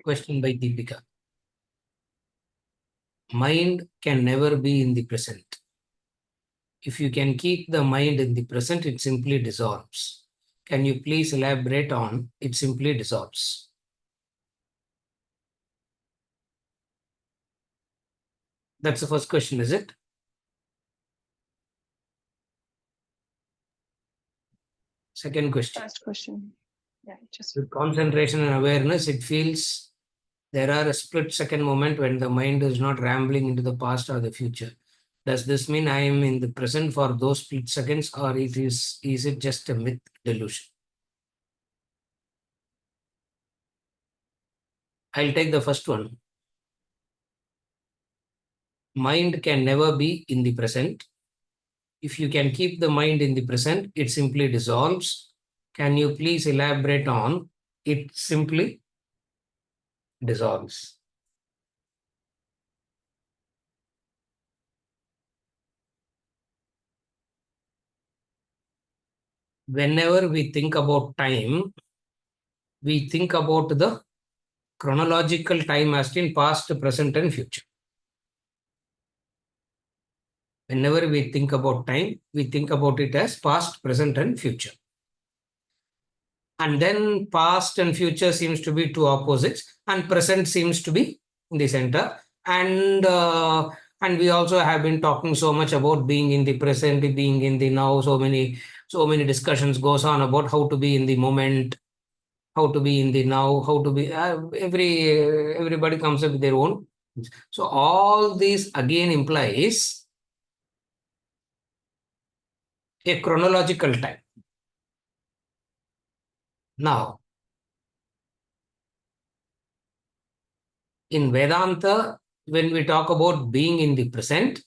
Question by Deepika. Mind can never be in the present. If you can keep the mind in the present, it simply dissolves. Can you please elaborate on it simply dissolves? That's the first question, is it? Second question. First question. Yeah, just With concentration and awareness, it feels there are a split-second moment when the mind is not rambling into the past or the future. Does this mean I am in the present for those split seconds, or is it just a myth delusion? I'll take the first one. Mind can never be in the present. If you can keep the mind in the present, it simply dissolves. Can you please elaborate on it simply dissolves? Whenever we think about time, we think about the chronological time as in past, present, and future. Whenever we think about time, we think about it as past, present, and future. And then past and future seems to be two opposites, and present seems to be in the center. And we also have been talking so much about being in the present, being in the now. So many discussions goes on about how to be in the moment, how to be in the now, how to be. Everybody comes up with their own. So all these again implies a chronological time. Now, in Vedanta, when we talk about being in the present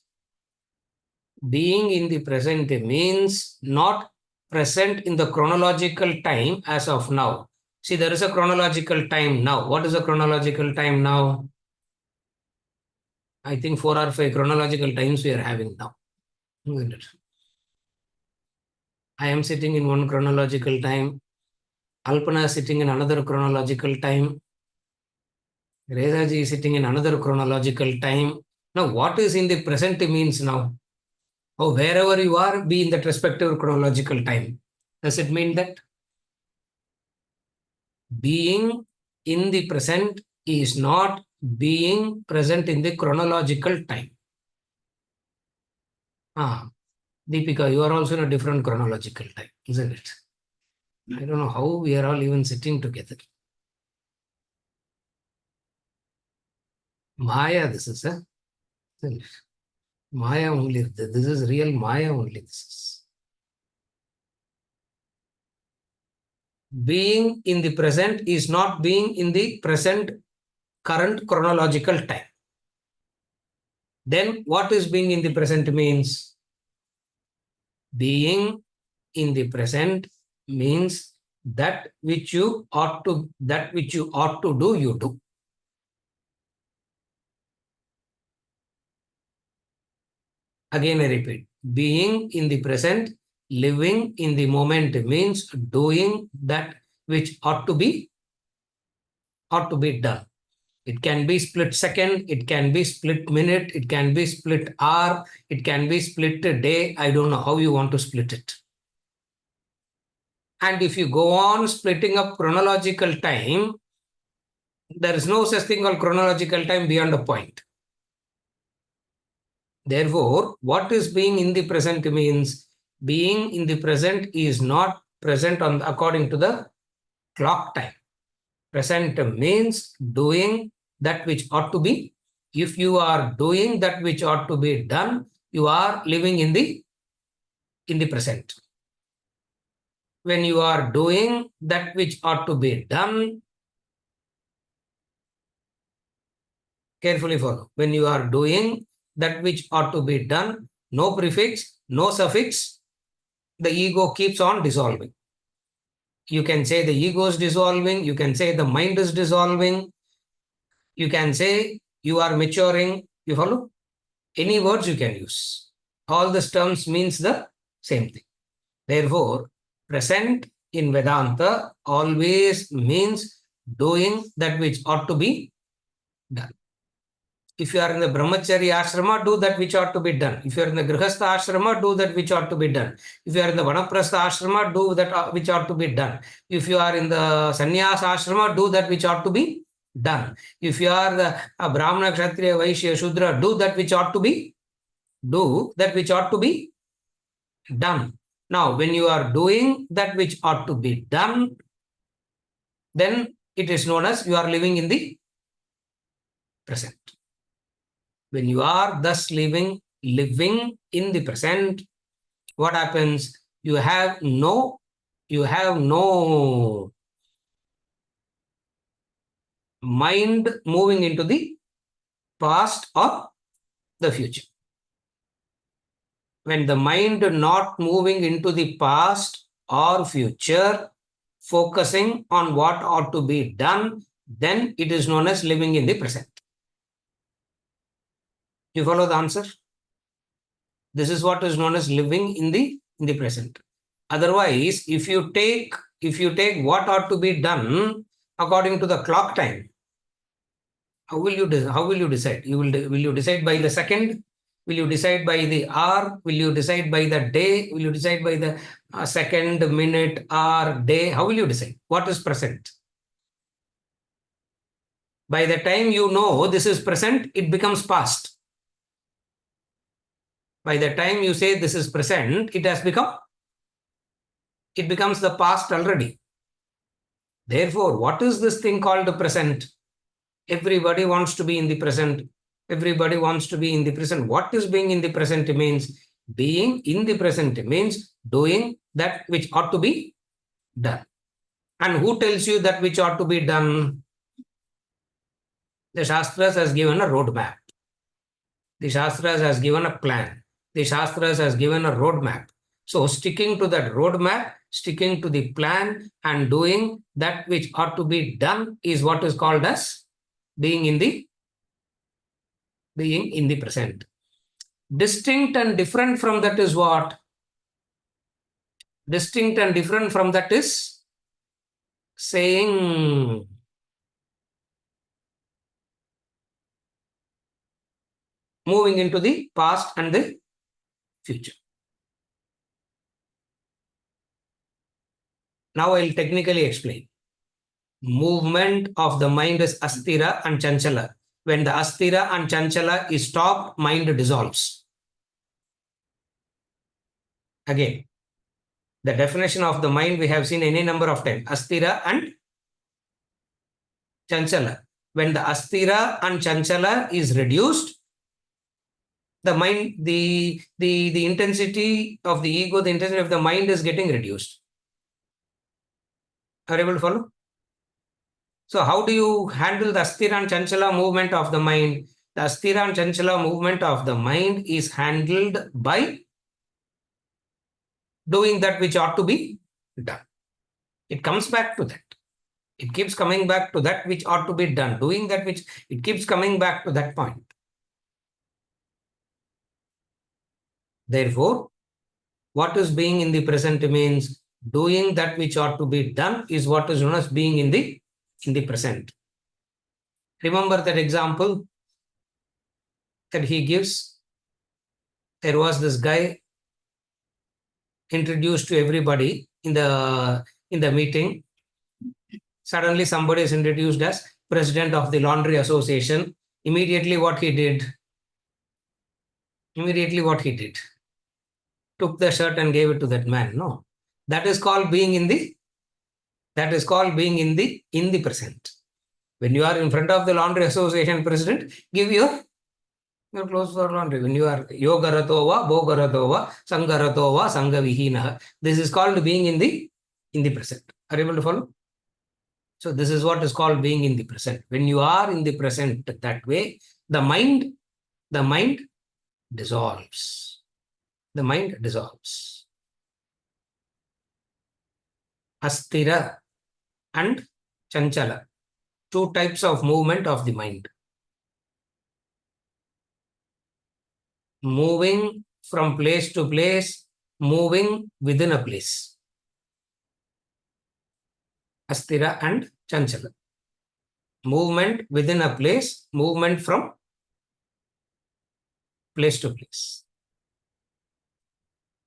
means not present in the chronological time as of now. See, there is a chronological time now. What is a chronological time now? I think 4 or 5 chronological times we are having now. I am sitting in one chronological time. Alpana is sitting in another chronological time. Rezaji is sitting in another chronological time. Now, what is in the present means now? Oh, wherever you are, be in that respective chronological time. Does it mean that? Being in the present is not being present in the chronological time. Deepika, you are also in a different chronological time, isn't it? I don't know how we are all even sitting together. Maya, this is a Maya only. This is real Maya only. This is. Being in the present is not being in the present current chronological time. Then what is being in the present means? Being in the present means that which you ought to do, you do. Again, I repeat, being in the present, living in the moment means doing that which ought to be done. It can be split second, it can be split minute, it can be split hour, it can be split day. I don't know how you want to split it. And if you go on splitting up chronological time, there is no such thing called chronological time beyond a point. Therefore, what is being in the present means being in the present is not present according to the clock time. Present means doing that which ought to be. If you are doing that which ought to be done, you are living in the present. When you are doing that which ought to be done, carefully follow. When you are doing that which ought to be done, no prefix, no suffix, the ego keeps on dissolving. You can say the ego is dissolving, you can say the mind is dissolving, you can say you are maturing. You follow? Any words you can use. All these terms means the same thing. Therefore, present in Vedanta always means doing that which ought to be done. If you are in the brahmachari ashrama, do that which ought to be done. If you are in the grihastha ashrama, do that which ought to be done. If you are in the vanaprastha ashrama, do that which ought to be done. If you are in the sannyasa ashrama, do that which ought to be done. If you are the brahmana, kshatriya, vaishya, shudra, do that which ought to be done. Now, when you are doing that which ought to be done, then it is known as you are living in the present. When you are thus living in the present, what happens? You have no mind moving into the past or the future. When the mind not moving into the past or future, focusing on what ought to be done, then it is known as living in the present. You follow the answer? This is what is known as living in the present. Otherwise, if you take what ought to be done according to the clock time, how will you decide? Will you decide by the second? Will you decide by the hour? Will you decide by the day? Will you decide by the second, minute, hour, day? How will you decide? What is present? By the time you know this is present, it becomes past. By the time you say this is present, it becomes the past already. Therefore, what is this thing called the present? Everybody wants to be in the present. Everybody wants to be in the present. What is being in the present means? Being in the present means doing that which ought to be done. And who tells you that which ought to be done? The Shastras has given a roadmap. The Shastras has given a plan. The Shastras has given a roadmap. So sticking to that roadmap, sticking to the plan and doing that which ought to be done is what is called as being in the present. Distinct and different from that is what? Distinct and different from that is saying moving into the past and the future. Now I'll technically explain. Movement of the mind is asthira and chanchala. When the asthira and chanchala is stopped, mind dissolves. Again, the definition of the mind we have seen any number of times. Asthira and chanchala. When the asthira and chanchala is reduced, the mind, the intensity of the ego, the intensity of the mind is getting reduced. Are you able to follow? So how do you handle the asthira and chanchala movement of the mind? The asthira and chanchala movement of the mind is handled by doing that which ought to be done. It comes back to that. It keeps coming back to that which ought to be done. Doing that which, it keeps coming back to that point. Therefore, what is being in the present means doing that which ought to be done is what is known as being in the present. Remember that example that he gives? There was this guy introduced to everybody in the meeting. Suddenly somebody is introduced as president of the laundry association. Immediately what he did? Took the shirt and gave it to that man. No. That is called being in the present. When you are in front of the laundry association president, give your clothes for laundry. When you are yogaratova, bogaratova, sangaratova, sangavihina. This is called being in the present. Are you able to follow? So this is what is called being in the present. When you are in the present that way, the mind dissolves. The mind dissolves. Asthira and chanchala. Two types of movement of the mind. Moving from place to place, moving within a place. Asthira and chanchala. movement within a place, movement from place to place.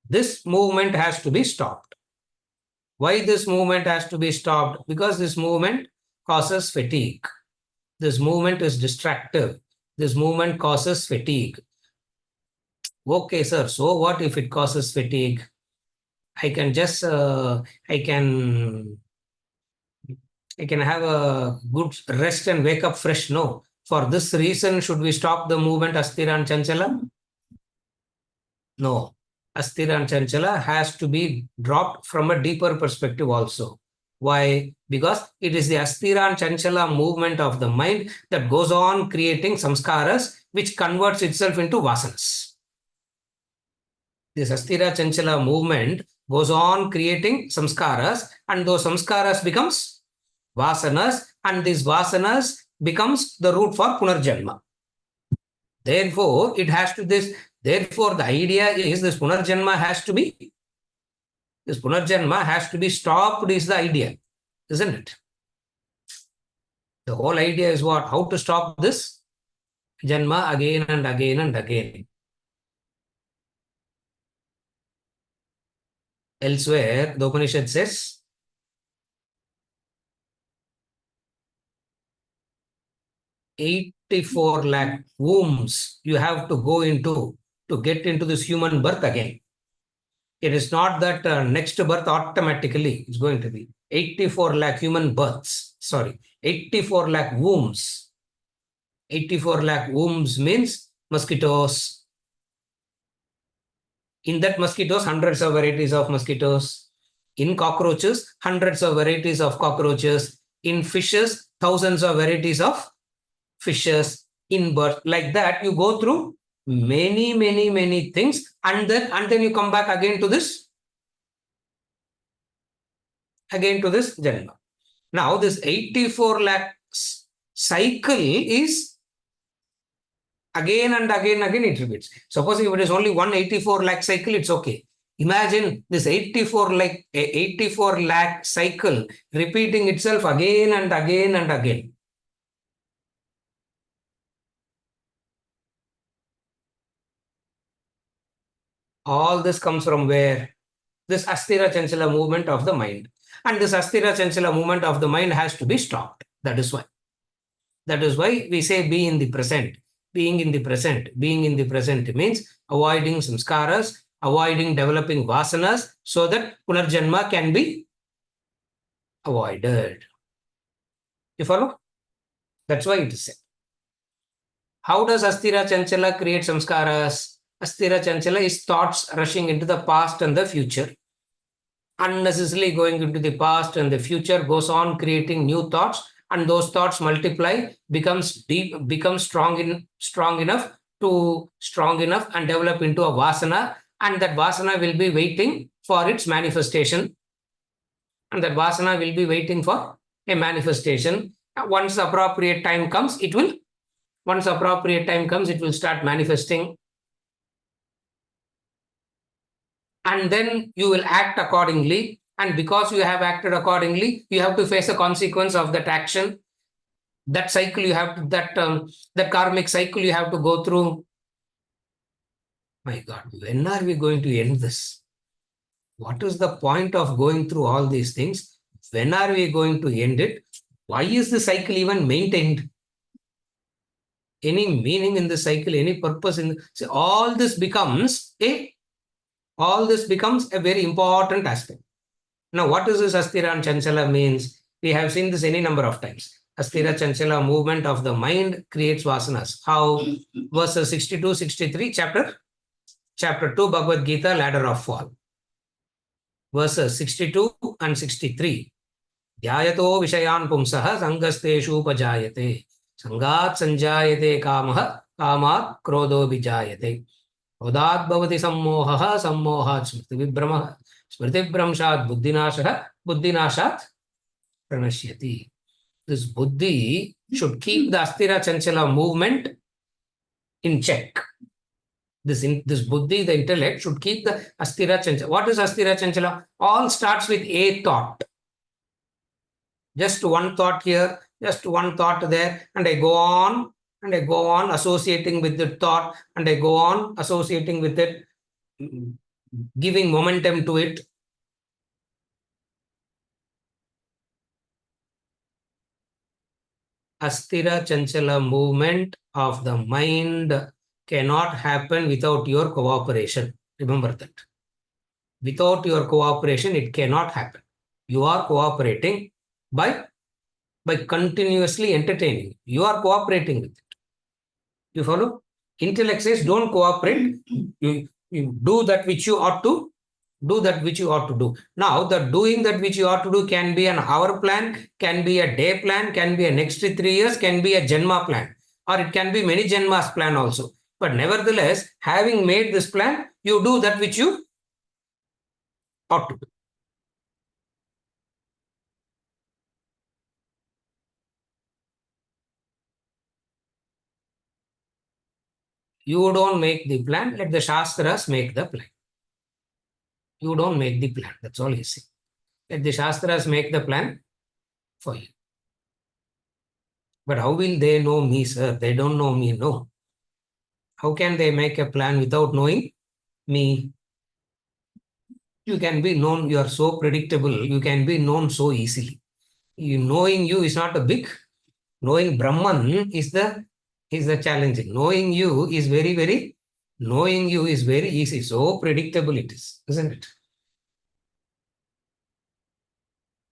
This movement has to be stopped. Why this movement has to be stopped? Because this movement causes fatigue. This movement is distractive. This movement causes fatigue. Okay, sir. So what if it causes fatigue? I can just, I can have a good rest and wake up fresh. No. For this reason, should we stop the movement Astira and Chanchala? No. Astira and Chanchala has to be dropped from a deeper perspective also. Why? Because it is the Astira and Chanchala movement of the mind that goes on creating samskaras, which converts itself into vasanas. This Astira Chanchala movement goes on creating samskaras, and those samskaras becomes vasanas, and these vasanas becomes the root for punarjanma. Therefore, it has to this. Therefore, the idea is this punarjanma has to be stopped. Is the idea, isn't it? The whole idea is what? How to stop this janma again and again and again. Elsewhere, the Upanishad says, 84 lakh wombs you have to go into to get into this human birth again. It is not that next birth automatically is going to be 84 lakh human births. Sorry, 84 lakh wombs. 84 lakh wombs means mosquitoes. In that mosquitoes, hundreds of varieties of mosquitoes. In cockroaches, hundreds of varieties of cockroaches. In fishes, thousands of varieties of fishes. In birds, like that, you go through many things, and then you come back again to this janma. Now, this 84 lakh cycle is again and again it repeats. Suppose if it is only 184 lakh cycle, it's okay. Imagine this 84 lakh cycle repeating itself again and again and again. All this comes from where? This Astira Chanchala movement of the mind. And this Astira Chanchala movement of the mind has to be stopped. That is why we say be in the present. Being in the present means avoiding samskaras, avoiding developing vasanas, so that punarjanma can be avoided. You follow? That's why it is said. How does Astira Chanchala create samskaras? Astira Chanchala is thoughts rushing into the past and the future. Unnecessarily going into the past and the future, goes on creating new thoughts, and those thoughts multiply, becomes strong enough and develop into a vasana, and that vasana will be waiting for its manifestation. And that vasana will be waiting for a manifestation. Once the appropriate time comes, it will start manifesting. And then you will act accordingly. And because you have acted accordingly, you have to face a consequence of that action. That cycle you have to, that karmic cycle you have to go through. My God, when are we going to end this? What is the point of going through all these things? When are we going to end it? Why is the cycle even maintained? Any meaning in the cycle, any purpose in the, all this becomes a very important aspect. Now, what is this Astira and Chanchala means? We have seen this any number of times. Astira Chanchala movement of the mind creates vasanas. How? Verses 62, 63, chapter 2, Bhagavad Gita, ladder of fall. Verses 62 and 63. Dhyayato vishayan pumsaha sangasteshu pajayate. Sangat sanjayate kamaha kamat krodo vijayate. Odat bhavati sammohaha sammohat smriti vibhramaha smriti vibhramshat buddhinashat pranashyati. This buddhi should keep the Astira Chanchala movement in check. This buddhi, the intellect, should keep the Astira Chanchala. What is Astira Chanchala? All starts with a thought. Just one thought here, just one thought there, and I go on and I go on associating with the thought, and I go on associating with it, giving momentum to it. Asthira Chanchala movement of the mind cannot happen without your cooperation. Remember that. Without your cooperation, it cannot happen. You are cooperating by continuously entertaining. You are cooperating with it. You follow? Intellect says don't cooperate. You do that which you ought to do, that which you ought to do. Now, the doing that which you ought to do can be an hour plan, can be a day plan, can be a next 3 years, can be a Janma plan, or it can be many Janmas plan also. But nevertheless, having made this plan, you do that which you ought to do. You don't make the plan, let the Shastras make the plan. You don't make the plan. That's all he's saying. Let the Shastras make the plan for you. But how will they know me, sir? They don't know me, no. How can they make a plan without knowing me? You can be known, you are so predictable, you can be known so easily. Knowing you is not a big, knowing Brahman is the challenging. Knowing you is knowing you is very easy. So predictable it is, isn't it?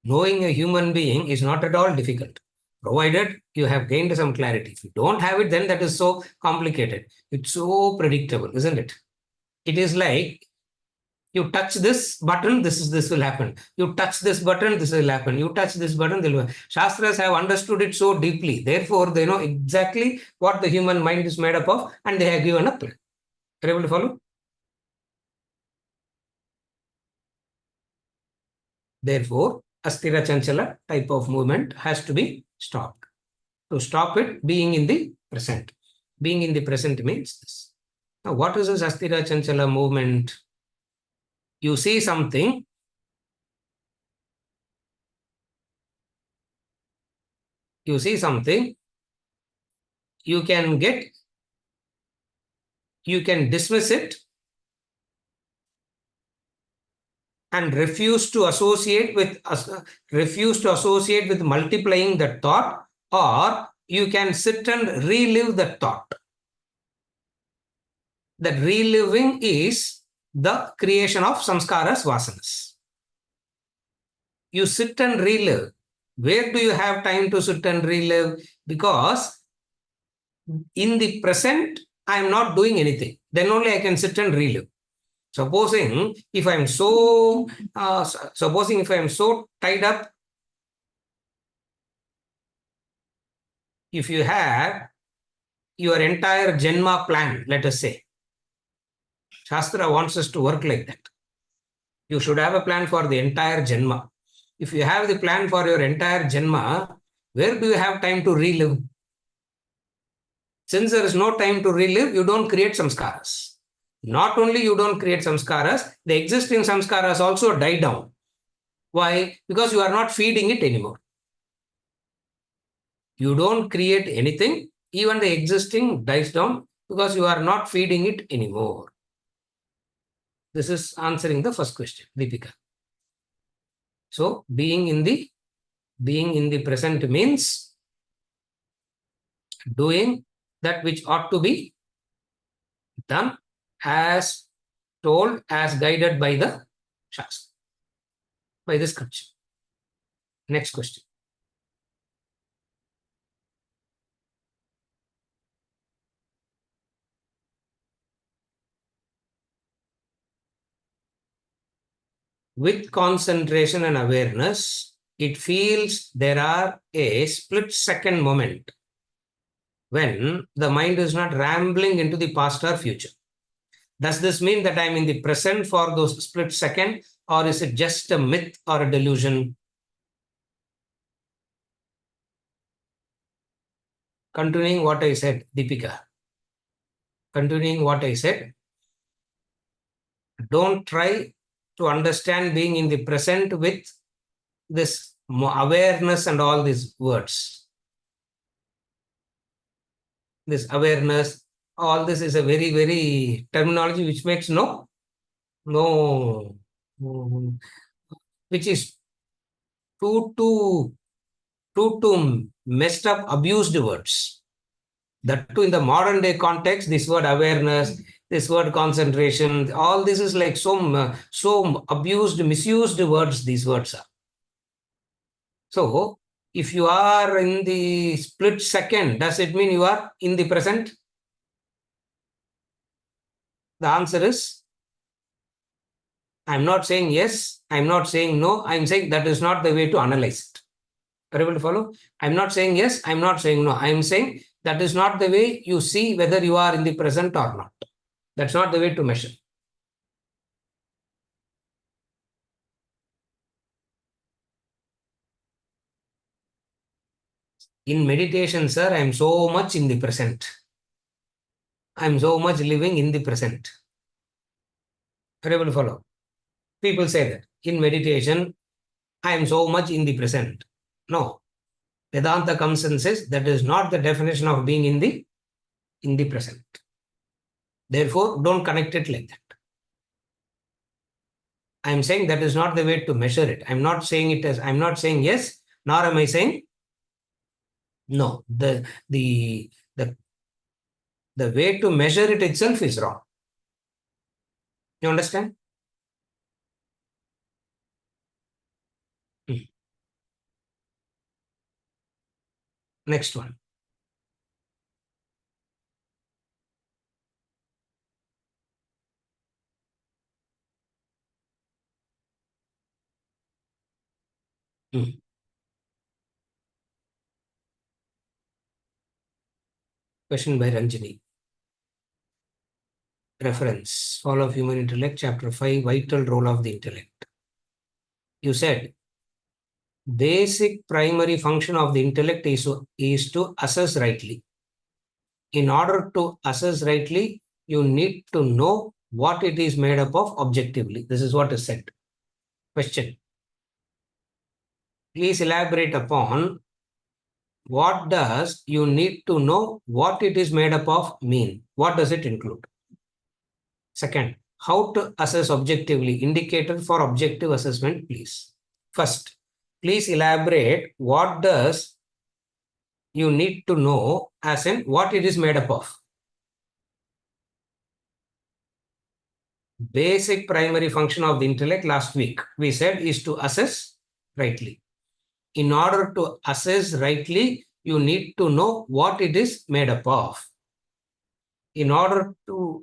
Knowing a human being is not at all difficult, provided you have gained some clarity. If you don't have it, then that is so complicated. It's so predictable, isn't it? It is like you touch this button, this will happen. You touch this button, this will happen. You touch this button, this will happen. Shastras have understood it so deeply. Therefore, they know exactly what the human mind is made up of, and they have given a plan. Are you able to follow? Therefore, Asthira Chanchala type of movement has to be stopped. To stop it, being in the present. Being in the present means this. Now, what is this Asthira Chanchala movement? You see something, you see something, you can dismiss it and refuse to associate with multiplying that thought, or you can sit and relive that thought. That reliving is the creation of samskaras, vasanas. You sit and relive. Where do you have time to sit and relive? Because in the present, I am not doing anything. Then only I can sit and relive. Supposing if I am so tied up, if you have your entire Janma plan, let us say, Shastra wants us to work like that. You should have a plan for the entire Janma. If you have the plan for your entire Janma, where do you have time to relive? Since there is no time to relive, you don't create samskaras. Not only you don't create samskaras, the existing samskaras also die down. Why? Because you are not feeding it anymore. You don't create anything, even the existing dies down because you are not feeding it anymore. This is answering the first question, Deepika. So being in the present means doing that which ought to be done as told, as guided by the Shastra, by the scripture. Next question. With concentration and awareness, it feels there are a split-second moment when the mind is not rambling into the past or future. Does this mean that I'm in the present for those split second, or is it just a myth or a delusion? Continuing what I said, Deepika. Continuing what I said, don't try to understand being in the present with this awareness and all these words. This awareness, all this is a very, very terminology which makes no, which is too messed up, abused words. That too in the modern day context, this word awareness, this word concentration, all this is like so abused, misused words, these words are. So, if you are in the split second, does it mean you are in the present? The answer is, I'm not saying yes, I'm not saying no, I'm saying that is not the way to analyze it. Are you able to follow? I'm not saying yes, I'm not saying no, I'm saying that is not the way you see whether you are in the present or not. That's not the way to measure. In meditation, sir, I'm so much in the present. I'm so much living in the present. Are you able to follow? People say that in meditation, I am so much in the present. No. Vedanta comes and says that is not the definition of being in the present. Therefore, don't connect it like that. I'm saying that is not the way to measure it. I'm not saying it as, I'm not saying yes, nor am I saying no. The way to measure it itself is wrong. You understand? Next one. Question by Ranjini. Reference. Fall of Human Intellect, Chapter 5, Vital Role of the Intellect. You said, basic primary function of the intellect is to assess rightly. In order to assess rightly, you need to know what it is made up of objectively. This is what is said. Question. Please elaborate upon what does you need to know what it is made up of mean? What does it include? Second, how to assess objectively? Indicator for objective assessment, please. First, please elaborate what does you need to know as in what it is made up of. Basic primary function of the intellect last week, we said, is to assess rightly. In order to assess rightly, you need to know what it is made up of. In order to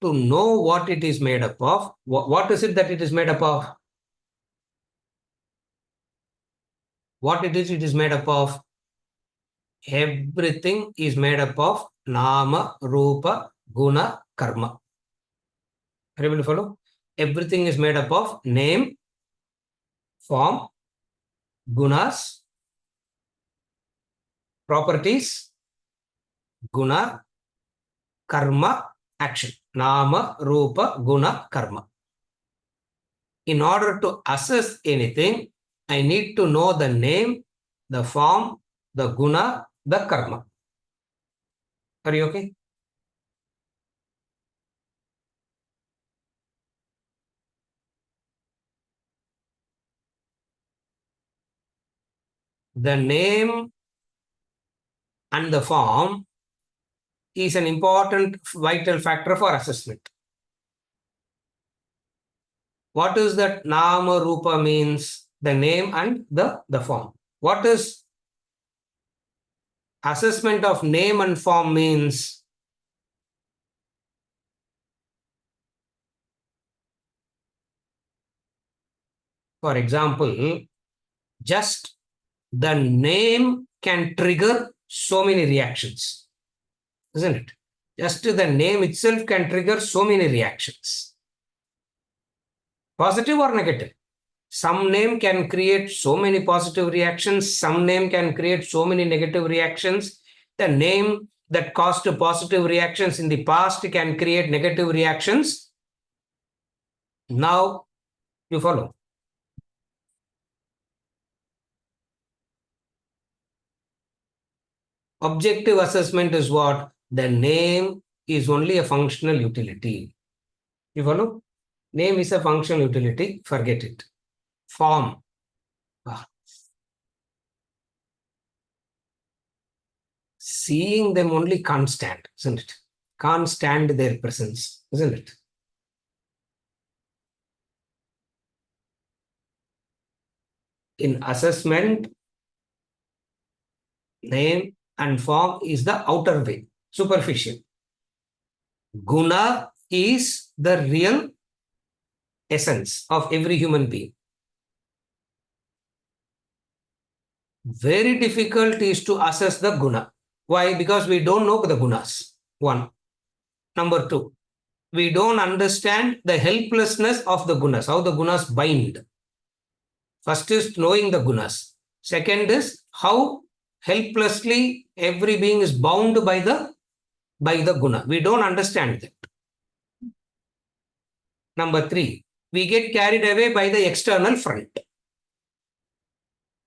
know what it is made up of, what is it that it is made up of? What it is made up of? Everything is made up of nama, rupa, guna, karma. Are you able to follow? Everything is made up of name, form, gunas, properties, guna, karma, action. Nama, rupa, guna, karma. In order to assess anything, I need to know the name, the form, the guna, the karma. Are you okay? The name and the form is an important vital factor for assessment. What is that nama rupa means? The name and the form. What is assessment of name and form means? For example, just the name can trigger so many reactions, isn't it? Just the name itself can trigger so many reactions. Positive or negative? Some name can create so many positive reactions. Some name can create so many negative reactions. The name that caused positive reactions in the past can create negative reactions. Now, you follow. Objective assessment is what? The name is only a functional utility. You follow? Name is a functional utility. Forget it. Form. Seeing them only can't stand, isn't it? Can't stand their presence, isn't it? In assessment, name and form is the outer way, superficial. Guna is the real essence of every human being. Very difficult is to assess the guna. Why? Because we don't know the gunas. One. Number two, we don't understand the helplessness of the gunas, how the gunas bind. First is knowing the gunas. Second is how helplessly every being is bound by the guna. We don't understand that. Number three, we get carried away by the external front.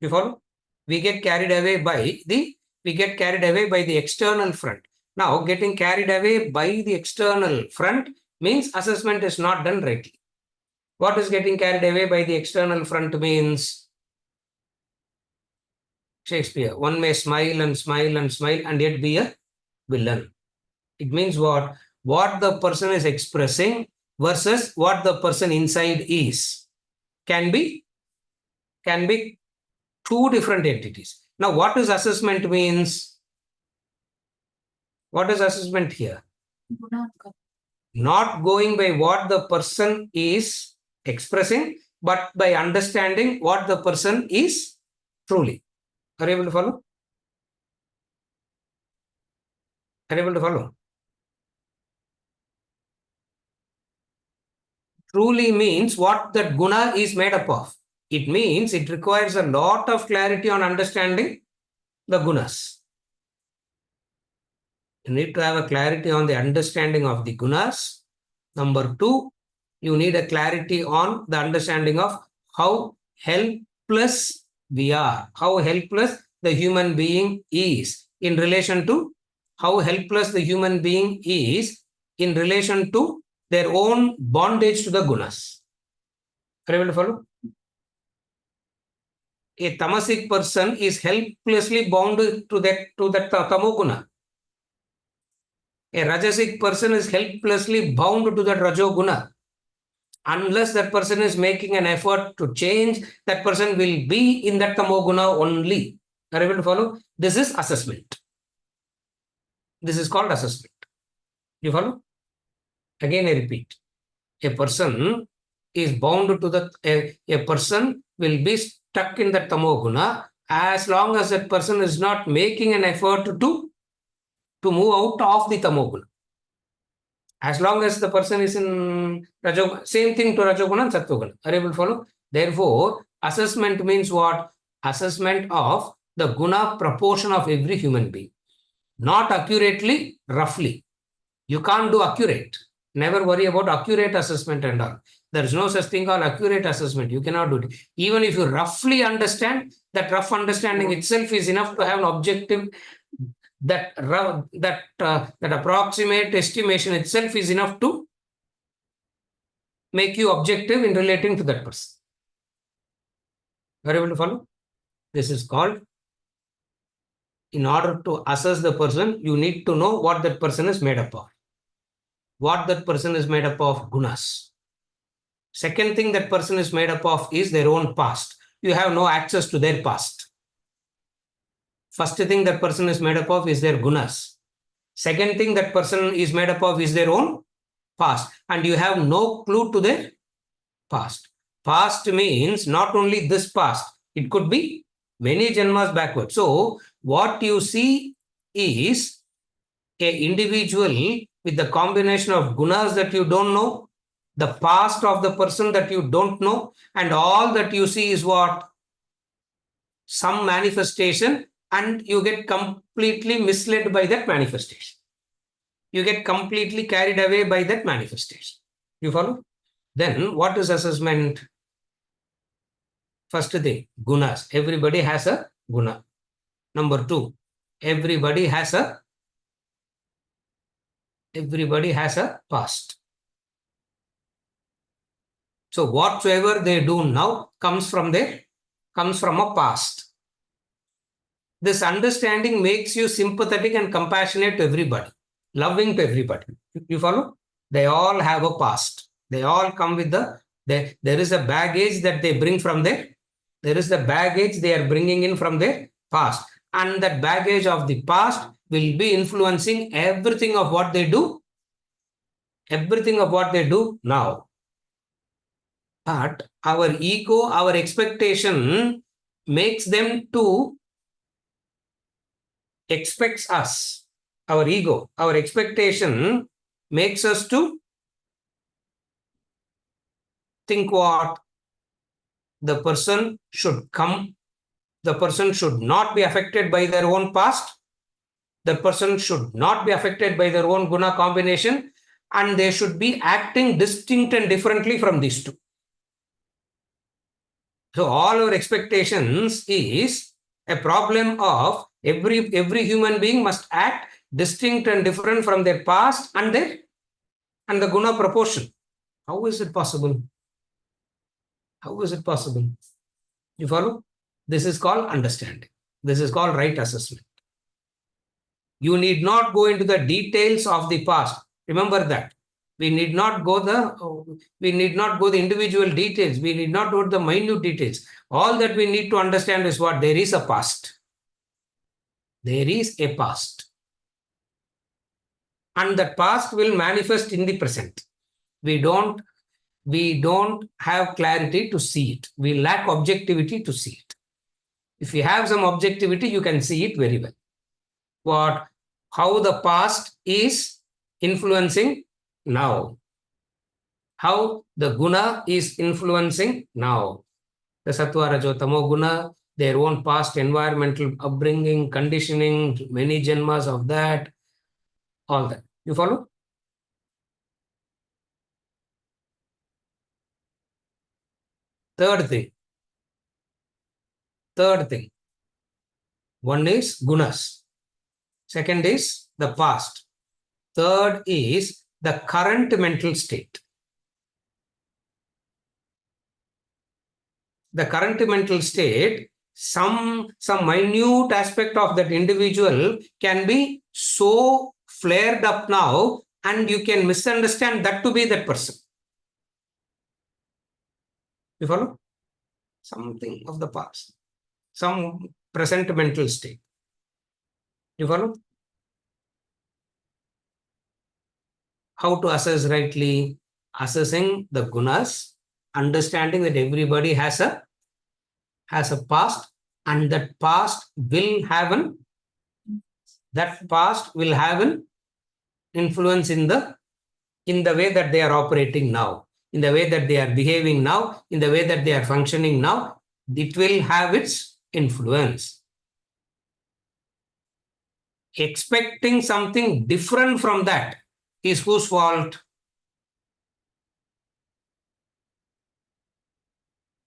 You follow? We get carried away by the external front. Now, getting carried away by the external front means assessment is not done rightly. What is getting carried away by the external front means? Shakespeare, one may smile and smile and smile and yet be a villain. It means what? What the person is expressing versus what the person inside is can be two different entities. Now, what is assessment means? What is assessment here? Not going by what the person is expressing, but by understanding what the person is truly. Are you able to follow? Are you able to follow? Truly means what that guna is made up of. It means it requires a lot of clarity on understanding the gunas. You need to have a clarity on the understanding of the gunas. Number two, you need a clarity on the understanding of how helpless we are, how helpless the human being is in relation to their own bondage to the gunas. Are you able to follow? A tamasic person is helplessly bound to that tamoguna. A rajasic person is helplessly bound to that rajoguna. Unless that person is making an effort to change, that person will be in that tamoguna only. Are you able to follow? This is assessment. This is called assessment. You follow? Again, I repeat. A person is bound to a person will be stuck in that tamoguna as long as that person is not making an effort to move out of the tamoguna. As long as the person is in Rajoguna, same thing to Rajoguna and Sattoguna. Are you able to follow? Therefore, assessment means what? Assessment of the guna proportion of every human being. Not accurately, roughly. You can't do accurate. Never worry about accurate assessment and all. There is no such thing called accurate assessment. You cannot do it. Even if you roughly understand, that rough understanding itself is enough to have an objective. That approximate estimation itself is enough to make you objective in relating to that person. Are you able to follow? This is called, in order to assess the person, you need to know what that person is made up of. What that person is made up of? Gunas. Second thing that person is made up of is their own past. You have no access to their past. First thing that person is made up of is their gunas. Second thing that person is made up of is their own past. And you have no clue to their past. Past means not only this past. It could be many janmas backward. So what you see is an individual with the combination of gunas that you don't know, the past of the person that you don't know, and all that you see is what? Some manifestation, and you get completely misled by that manifestation. You get completely carried away by that manifestation. You follow? Then what is assessment? First thing, gunas. Everybody has a guna. Number two, Everybody has a past. So whatsoever they do now comes from a past. This understanding makes you sympathetic and compassionate to everybody, loving to everybody. You follow? They all have a past. They all come with there is a baggage that they bring from there is the baggage they are bringing in from their past. And that baggage of the past will be influencing everything of what they do now. But our ego, our expectation makes them to expects us. Our ego, our expectation makes us to think what the person should come. The person should not be affected by their own past. The person should not be affected by their own guna combination, and they should be acting distinct and differently from these two. So all our expectations is a problem of every human being must act distinct and different from their past and the guna proportion. How is it possible? How is it possible? You follow? This is called understanding. This is called right assessment. You need not go into the details of the past. Remember that. We need not go the individual details. We need not go the minute details. All that we need to understand is what? There is a past. There is a past. And that past will manifest in the present. We don't have clarity to see it. We lack objectivity to see it. If you have some objectivity, you can see it very well. How the past is influencing now. How the guna is influencing now. The sattva, rajo, tamo guna, their own past environmental upbringing, conditioning, many janmas of that, all that. You follow? Third thing. One is gunas. Second is the past. Third is the current mental state. The current mental state, some minute aspect of that individual can be so flared up now, and you can misunderstand that to be that person. You follow? Something of the past, some present mental state. You follow? How to assess rightly? Assessing the gunas, understanding that everybody has a past, and that past will have an influence in the way that they are operating now, in the way that they are behaving now, in the way that they are functioning now. It will have its influence. Expecting something different from that is whose fault?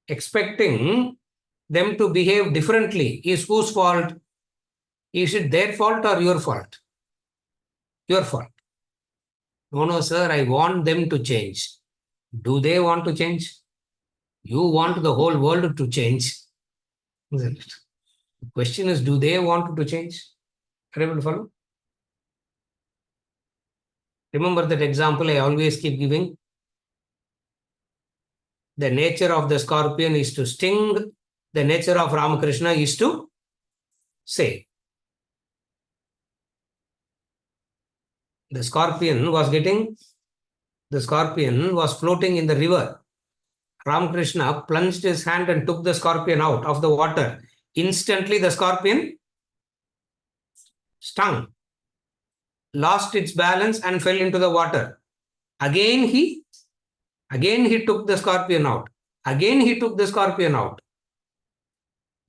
Expecting them to behave differently is whose fault? Is it their fault or your fault? Your fault. No, sir, I want them to change. Do they want to change? You want the whole world to change, isn't it? The question is, do they want to change? Are you able to follow? Remember that example I always keep giving. The nature of the scorpion is to sting. The nature of Ramakrishna is to say. The scorpion was floating in the river. Ramakrishna plunged his hand and took the scorpion out of the water. Instantly, the scorpion stung, lost its balance, and fell into the water. Again, he took the scorpion out. Again, he took the scorpion out.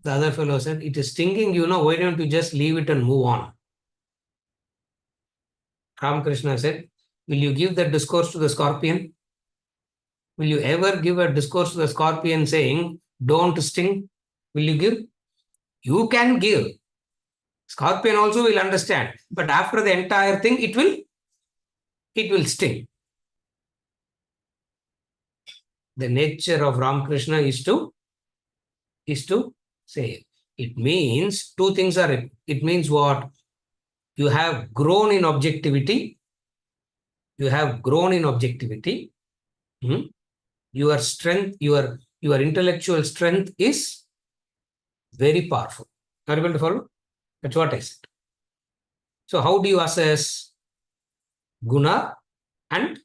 The other fellow said, it is stinging, why don't you just leave it and move on? Ramakrishna said, will you give that discourse to the scorpion? Will you ever give a discourse to the scorpion saying, don't sting? Will you give? You can give. Scorpion also will understand, but after the entire thing, it will sting. The nature of Ramakrishna is to say. It means two things are it. It means what? You have grown in objectivity. You have grown in objectivity. Your strength, your intellectual strength is very powerful. Are you able to follow? That's what I said. So how do you assess guna and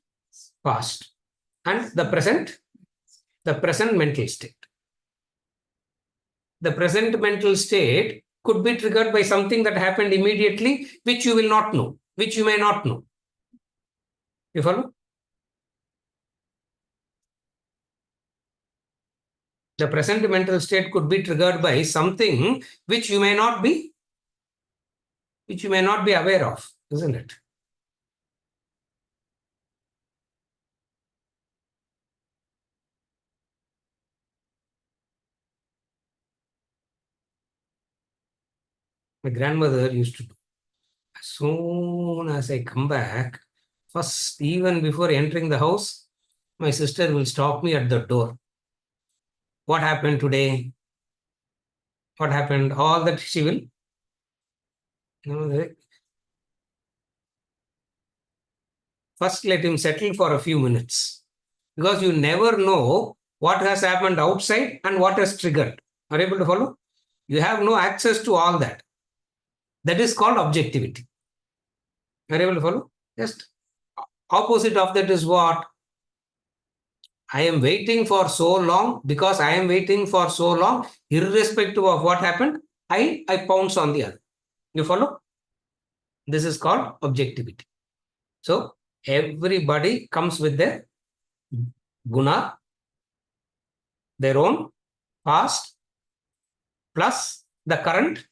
past and the present mental state? The present mental state could be triggered by something that happened immediately, which you will not know, which you may not know. You follow? The present mental state could be triggered by something which you may not be aware of, isn't it? My grandmother used to do. As soon as I come back, first, even before entering the house, my sister will stop me at the door. What happened today? What happened? All that she will, first let him settle for a few minutes. Because you never know what has happened outside and what has triggered. Are you able to follow? You have no access to all that. That is called objectivity. Are you able to follow? Just opposite of that is what? I am waiting for so long. Because I am waiting for so long, irrespective of what happened, I pounce on the other. You follow? This is called objectivity. So everybody comes with their guna, their own past, plus the current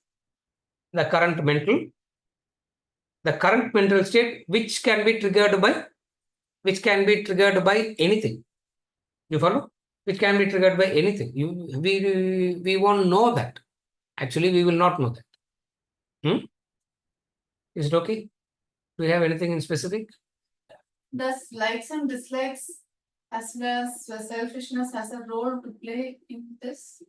mental state, which can be triggered by anything. You follow? Which can be triggered by anything. We won't know that. Actually, we will not know that. Is it okay? Do we have anything in specific? Does likes and dislikes as well as selfishness has a role to play in this?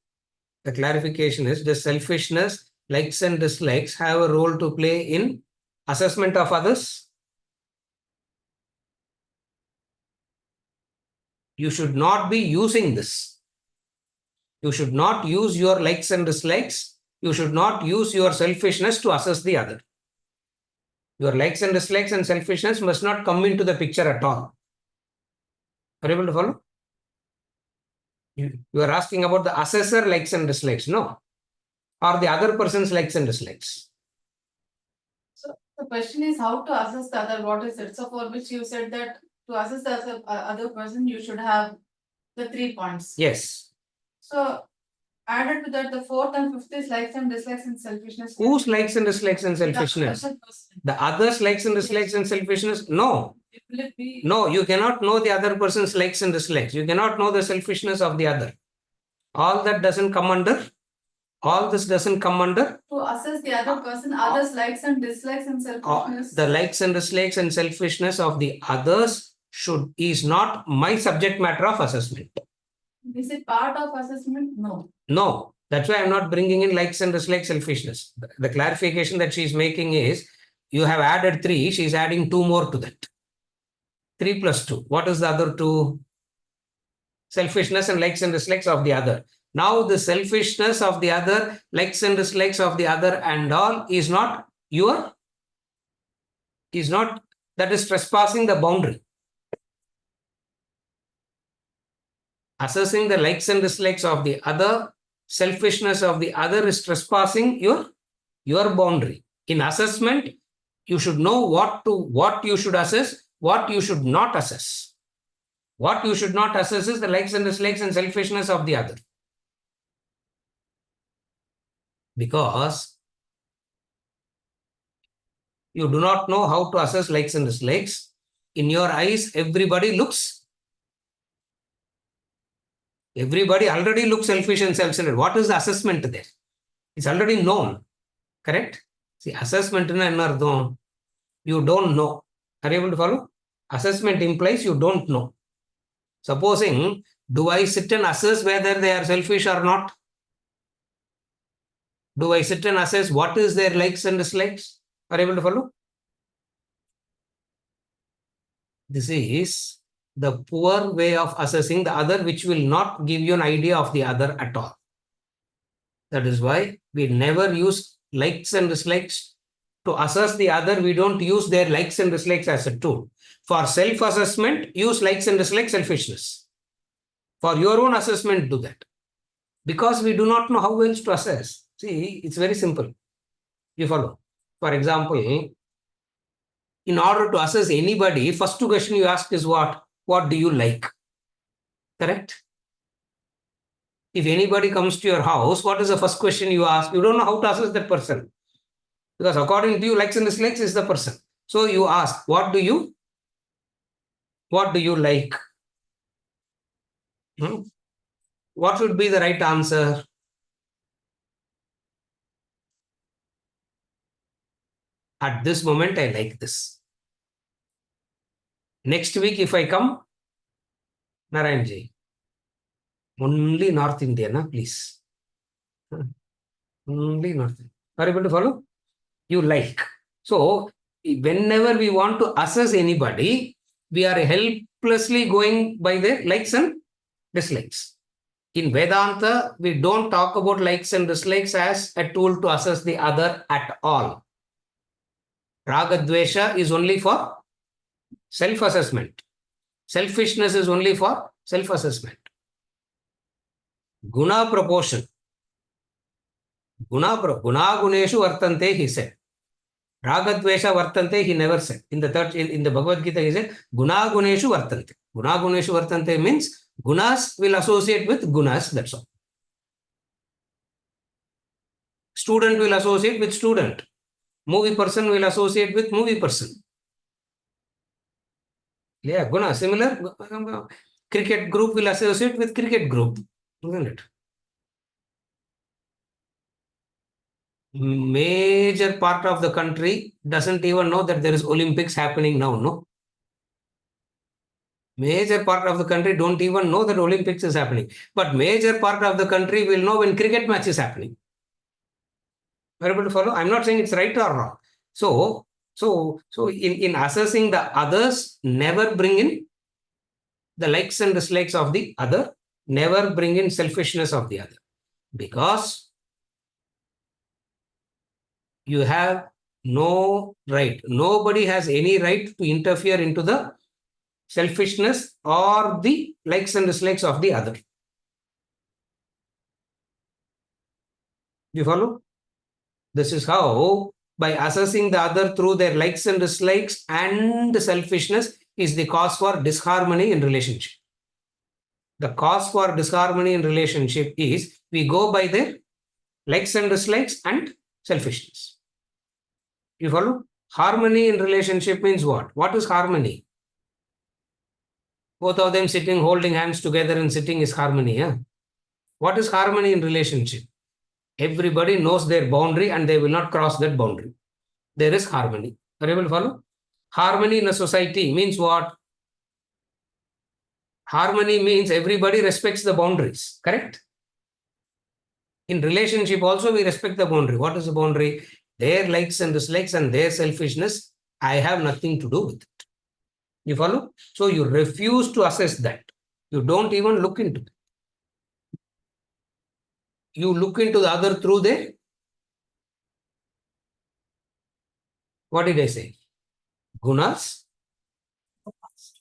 The clarification is, does selfishness, likes and dislikes have a role to play in assessment of others? You should not be using this. You should not use your likes and dislikes. You should not use your selfishness to assess the other. Your likes and dislikes and selfishness must not come into the picture at all. Are you able to follow? You are asking about the assessor likes and dislikes, no? Or the other person's likes and dislikes. So the question is how to assess the other. What is it? So for which you said that to assess the other person, you should have the 3 points. Yes. So added to that, the fourth and fifth is likes and dislikes and selfishness. Whose likes and dislikes and selfishness? The other's likes and dislikes and selfishness? No. Will it be? No, you cannot know the other person's likes and dislikes. You cannot know the selfishness of the other. All that doesn't come under. All this doesn't come under. To assess the other person, others' likes and dislikes and selfishness. The likes and dislikes and selfishness of the others is not my subject matter of assessment. Is it part of assessment? No. No. That's why I'm not bringing in likes and dislikes, selfishness. The clarification that she's making is, you have added 3, she's adding 2 more to that. 3 plus 2. What is the other 2? Selfishness and likes and dislikes of the other. Now the selfishness of the other, likes and dislikes of the other and all is not that is trespassing the boundary. Assessing the likes and dislikes of the other, selfishness of the other is trespassing your boundary. In assessment, you should know what you should assess, what you should not assess. What you should not assess is the likes and dislikes and selfishness of the other. Because you do not know how to assess likes and dislikes. In your eyes, everybody already looks selfish and self-centered. What is the assessment there? It's already known. Correct? See, assessment in another, you don't know. Are you able to follow? Assessment implies you don't know. Supposing, do I sit and assess whether they are selfish or not? Do I sit and assess what is their likes and dislikes? Are you able to follow? This is the poor way of assessing the other, which will not give you an idea of the other at all. That is why we never use likes and dislikes. To assess the other, we don't use their likes and dislikes as a tool. For self-assessment, use likes and dislikes, selfishness. For your own assessment, do that. Because we do not know how else to assess. See, it's very simple. You follow. For example, in order to assess anybody, first question you ask is what? What do you like? Correct? If anybody comes to your house, what is the first question you ask? You don't know how to assess that person. Because according to you, likes and dislikes is the person. So you ask, what do you like? What would be the right answer? At this moment, I like this. Next week, if I come, Narayanji, only North India, please. Only North India. Are you able to follow? You like. So, whenever we want to assess anybody, we are helplessly going by their likes and dislikes. In Vedanta, we don't talk about likes and dislikes as a tool to assess the other at all. Raga Dvesha is only for self-assessment. Selfishness is only for self-assessment. Guna proportion. Guna guneshu vartante, he said. Raga Dvesha vartante, he never said. In the Bhagavad Gita, he said, Guna guneshu vartante. Guna guneshu vartante means gunas will associate with gunas, that's all. Student will associate with student. Movie person will associate with movie person. Yeah, guna, similar. Cricket group will associate with cricket group, isn't it? Major part of the country doesn't even know that there is Olympics happening now, no? Major part of the country don't even know that Olympics is happening. But major part of the country will know when cricket match is happening. Are you able to follow? I'm not saying it's right or wrong. So in assessing the others, never bring in the likes and dislikes of the other, never bring in selfishness of the other. Because you have no right. Nobody has any right to interfere into the selfishness or the likes and dislikes of the other. You follow? This is how, by assessing the other through their likes and dislikes and selfishness, is the cause for disharmony in relationship. The cause for disharmony in relationship is we go by their likes and dislikes and selfishness. You follow? Harmony in relationship means what? What is harmony? Both of them sitting, holding hands together and sitting is harmony. Yeah? What is harmony in relationship? Everybody knows their boundary and they will not cross that boundary. There is harmony. Are you able to follow? Harmony in a society means what? Harmony means everybody respects the boundaries. Correct? In relationship also we respect the boundary. What is the boundary? Their likes and dislikes and their selfishness, I have nothing to do with it. You follow? So you refuse to assess that. You don't even look into it. You look into the other through their, what did I say? Gunas,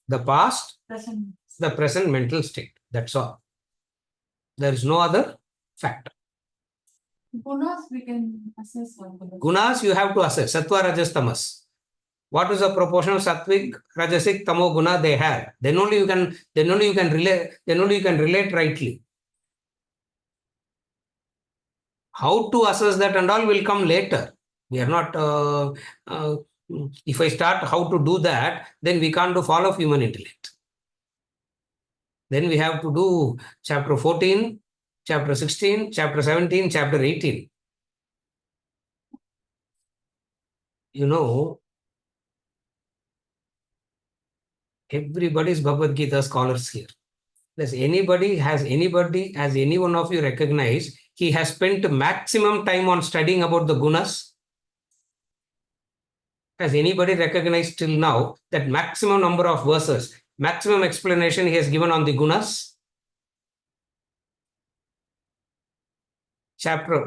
the past, the present mental state. That's all. There is no other factor. Gunas we can assess. Gunas you have to assess. Sattva, Rajas, Tamas. What is the proportion of Sattvic, Rajasic, Tamo Guna they have? Then only you can relate rightly. How to assess that and all will come later. We are not. If I start how to do that, then we can't do fall of human intellect. Then we have to do chapter 14, chapter 16, chapter 17, chapter 18. everybody's Bhagavad Gita scholars here. Has any one of you recognized he has spent maximum time on studying about the gunas? Has anybody recognized till now that maximum number of verses, maximum explanation he has given on the gunas?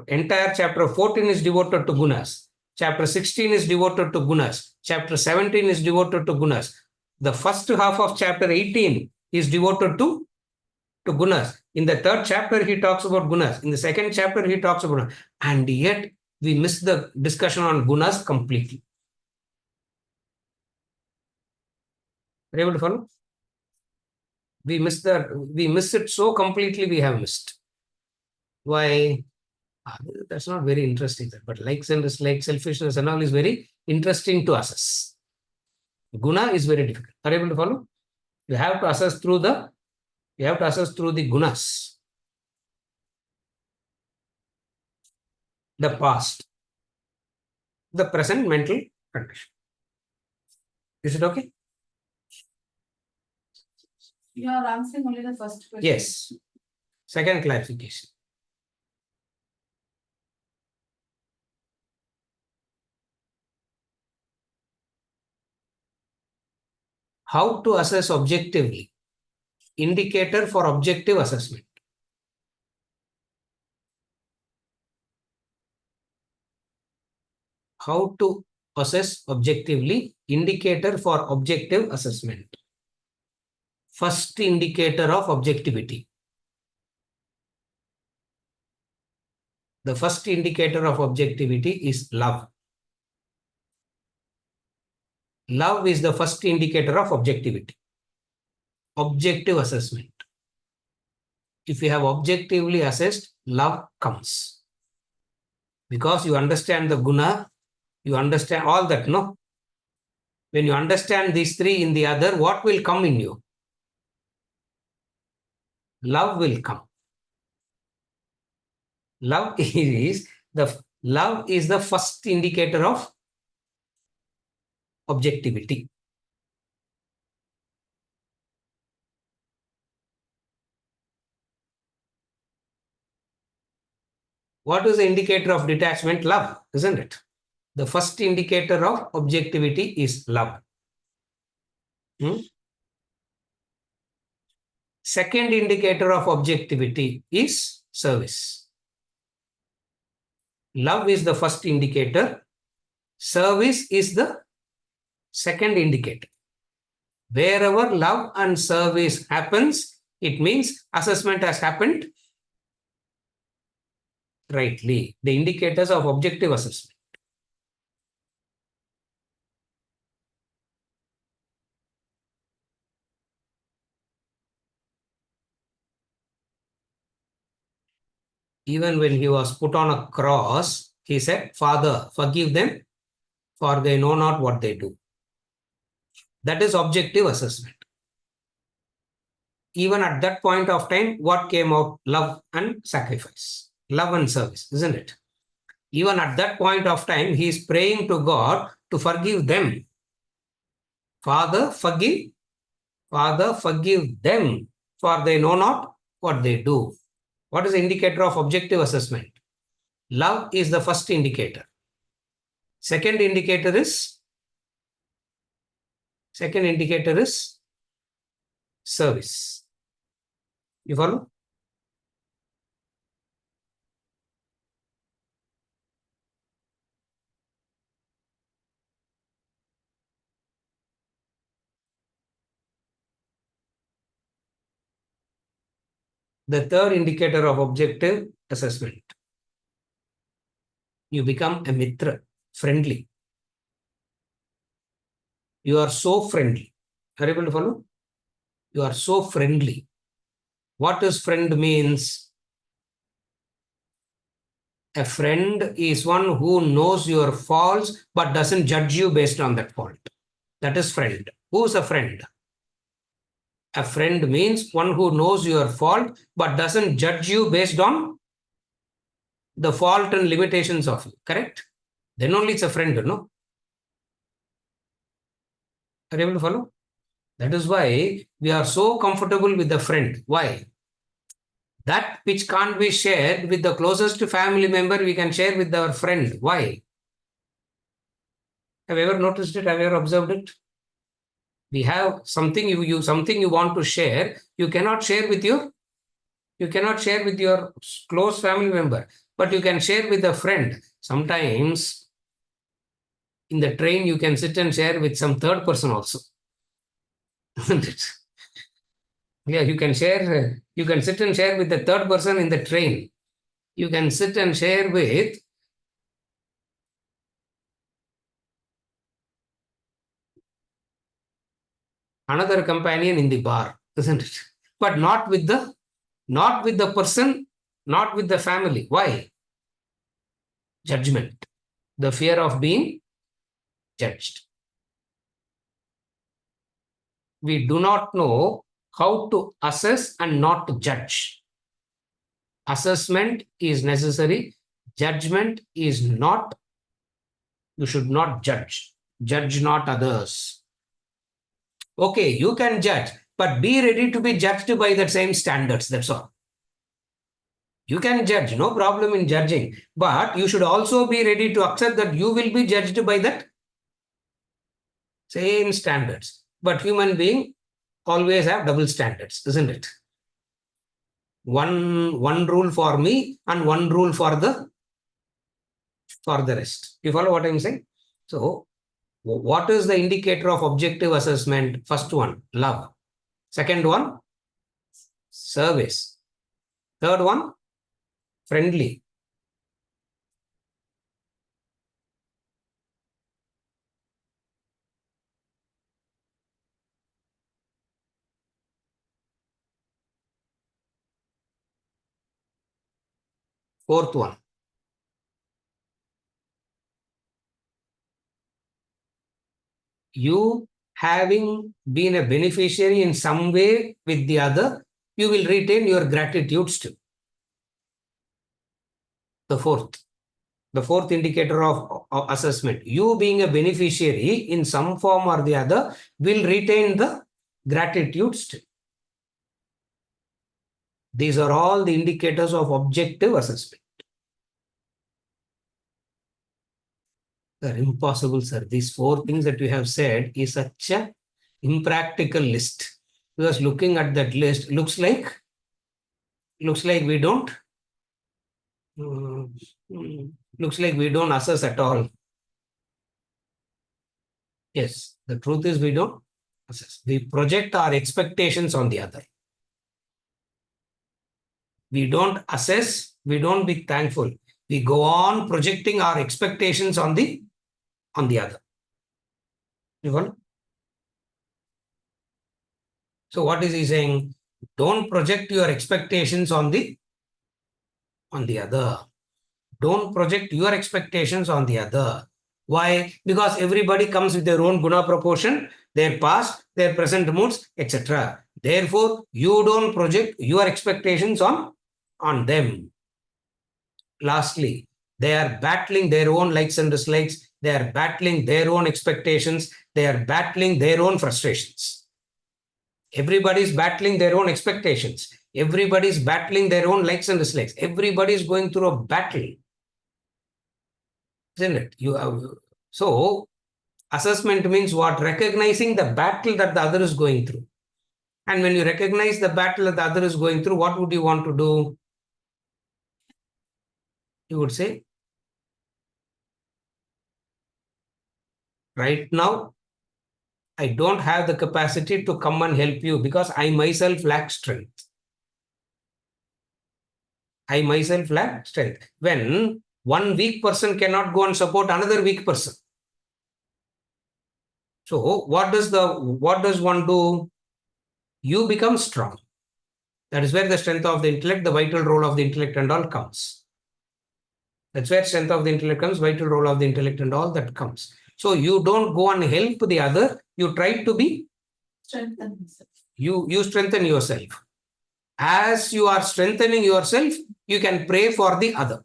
Entire chapter 14 is devoted to gunas. Chapter 16 is devoted to gunas. Chapter 17 is devoted to gunas. The first half of chapter 18 is devoted to gunas. In the third chapter, he talks about gunas. In the second chapter, he talks about gunas. And yet, we miss the discussion on gunas completely. Are you able to follow? We miss it so completely, we have missed. Why? That's not very interesting. But likes and dislikes, selfishness and all is very interesting to assess. Guna is very difficult. Are you able to follow? You have to assess through the gunas. The past, the present mental condition. Is it okay? You are answering only the first question. Yes. Second clarification. How to assess objectively? Indicator for objective assessment. How to assess objectively? Indicator for objective assessment. First indicator of objectivity. The first indicator of objectivity is love. Love is the first indicator of objectivity. Objective assessment. If you have objectively assessed, love comes. Because you understand the guna, you understand all that, no? When you understand these three in the other, what will come in you? Love will come. Love is the first indicator of objectivity. What is the indicator of detachment? Love, isn't it? The first indicator of objectivity is love. Second indicator of objectivity is service. Love is the first indicator. Service is the second indicator. Wherever love and service happens, it means assessment has happened rightly. The indicators of objective assessment. Even when he was put on a cross, he said, Father, forgive them, for they know not what they do. That is objective assessment. Even at that point of time, what came out? Love and sacrifice. Love and service, isn't it? Even at that point of time, he is praying to God to forgive them. Father, forgive them, for they know not what they do. What is the indicator of objective assessment? Love is the first indicator. Second indicator is service. You follow? The third indicator of objective assessment. You become a mitra, friendly. You are so friendly. Are you able to follow? You are so friendly. What does friend means? A friend is one who knows your faults but doesn't judge you based on that fault. That is friend. Who is a friend? A friend means one who knows your fault but doesn't judge you based on the fault and limitations of you. Correct? Then only it's a friend, no? Are you able to follow? That is why we are so comfortable with the friend. Why? That which can't be shared with the closest family member, we can share with our friend. Why? Have you ever noticed it? Have you ever observed it? We have something something you want to share, you cannot share with your close family member, but you can share with a friend. Sometimes in the train you can sit and share with some third person also. Isn't it? Yeah, you can sit and share with the third person in the train. You can sit and share with another companion in the bar, isn't it? But not with the person, not with the family. Why? Judgment. The fear of being judged. We do not know how to assess and not to judge. Assessment is necessary. Judgment is not. You should not judge. Judge not others. Okay, you can judge, but be ready to be judged by the same standards. That's all. You can judge, no problem in judging, but you should also be ready to accept that you will be judged by that same standards. But human being always have double standards, isn't it? One rule for me and one rule for the rest. You follow what I'm saying? So, what is the indicator of objective assessment? First one, love. Second one, service. Third one, friendly. Fourth one, you having been a beneficiary in some way with the other, you will retain your gratitude still. The fourth indicator of assessment, you being a beneficiary in some form or the other will retain the gratitude still. These are all the indicators of objective assessment. They're impossible, sir. These four things that we have said is such a impractical list. Because looking at that list, looks like we don't looks like we don't assess at all. Yes, the truth is we don't assess. We project our expectations on the other. We don't assess, we don't be thankful. We go on projecting our expectations on the other. You follow? So what is he saying? Don't project your expectations on the other. Don't project your expectations on the other. Why? Because everybody comes with their own guna proportion, their past, their present moods, etc. Therefore, you don't project your expectations on them. Lastly, they are battling their own likes and dislikes. They are battling their own expectations. They are battling their own frustrations. Everybody is battling their own expectations. Everybody is battling their own likes and dislikes. Everybody is going through a battle. Isn't it? So, assessment means what? Recognizing the battle that the other is going through. And when you recognize the battle that the other is going through, what would you want to do? You would say, right now, I don't have the capacity to come and help you because I myself lack strength. I myself lack strength. When one weak person cannot go and support another weak person. So what does one do? You become strong. That is where the strength of the intellect, the vital role of the intellect and all comes. That's where strength of the intellect comes, vital role of the intellect and all that comes. So you don't go and help the other. You try to be Strengthen himself. You strengthen yourself. As you are strengthening yourself, you can pray for the other.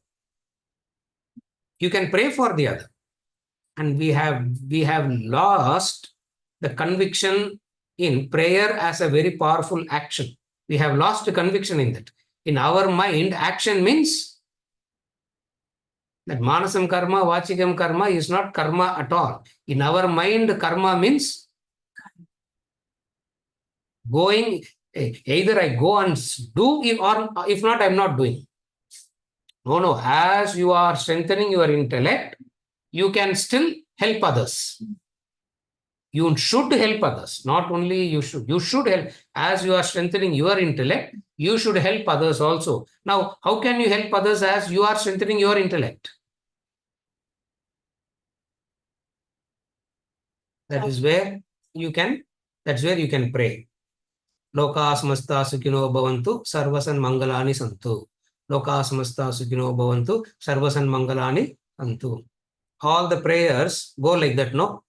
You can pray for the other. And we have lost the conviction in prayer as a very powerful action. We have lost conviction in that. In our mind, action means that manasam karma, vachikam karma is not karma at all. In our mind, karma means going, either I go and do, or if not, I'm not doing. No. As you are strengthening your intellect, you can still help others. You should help others. Not only you should help. As you are strengthening your intellect, you should help others also. Now, how can you help others as you are strengthening your intellect? That's where you can pray. Loka samasta sukhino bhavantu, sarvasan mangalani santu. Loka samasta sukhino bhavantu, sarvasan mangalani santu. All the prayers go like that, no?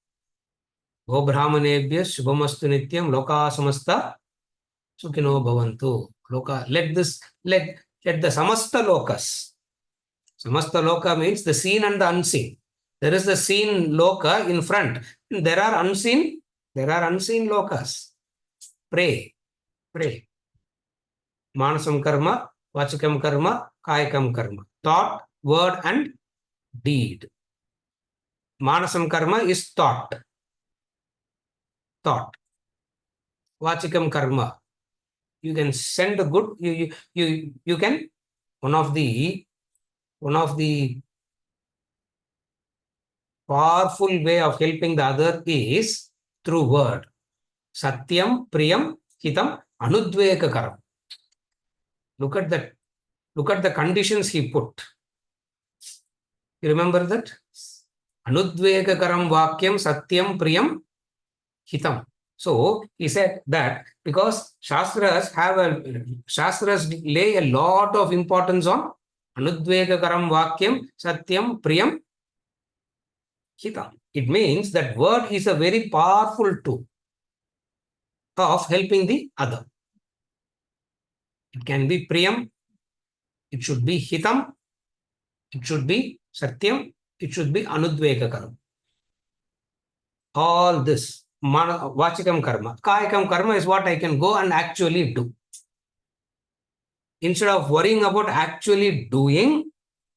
Go brahmanebhya shubhamastu nityam, loka samasta sukhino bhavantu. Loka, let the samasta lokas. Samasta loka means the seen and the unseen. There is the seen loka in front. There are unseen lokas. Pray. Manasam karma, vachikam karma, kayakam karma. Thought, word, and deed. Manasam karma is thought. Vachikam karma. You can send a good. You can. One of the powerful way of helping the other is through word. Satyam, priyam, hitam, anudvekakaram. Look at that. Look at the conditions he put. You remember that? Anudvekakaram vakyam, satyam, priyam, hitam. So he said that because Shastras lay a lot of importance on Anudvekakaram vakyam, satyam, priyam, hitam. It means that word is a very powerful tool of helping the other. It can be priyam, it should be hitam, it should be satyam, it should be anudvekakaram. All this, vachikam karma. Kayakam karma is what I can go and actually do. Instead of worrying about actually doing,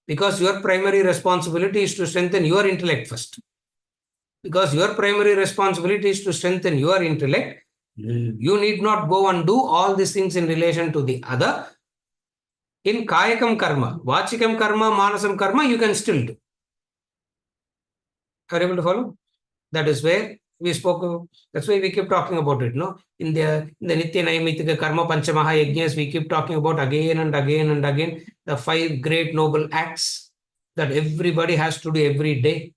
because your primary responsibility is to strengthen your intellect first. Because your primary responsibility is to strengthen your intellect, you need not go and do all these things in relation to the other. In kayakam karma, vachikam karma, manasam karma, you can still do. Are you able to follow? That is where we spoke. That's why we keep talking about it. No, in the Nitya Naimitika Karma Panchamaha Yajnas, we keep talking about again and again and again the 5 great noble acts that everybody has to do every day.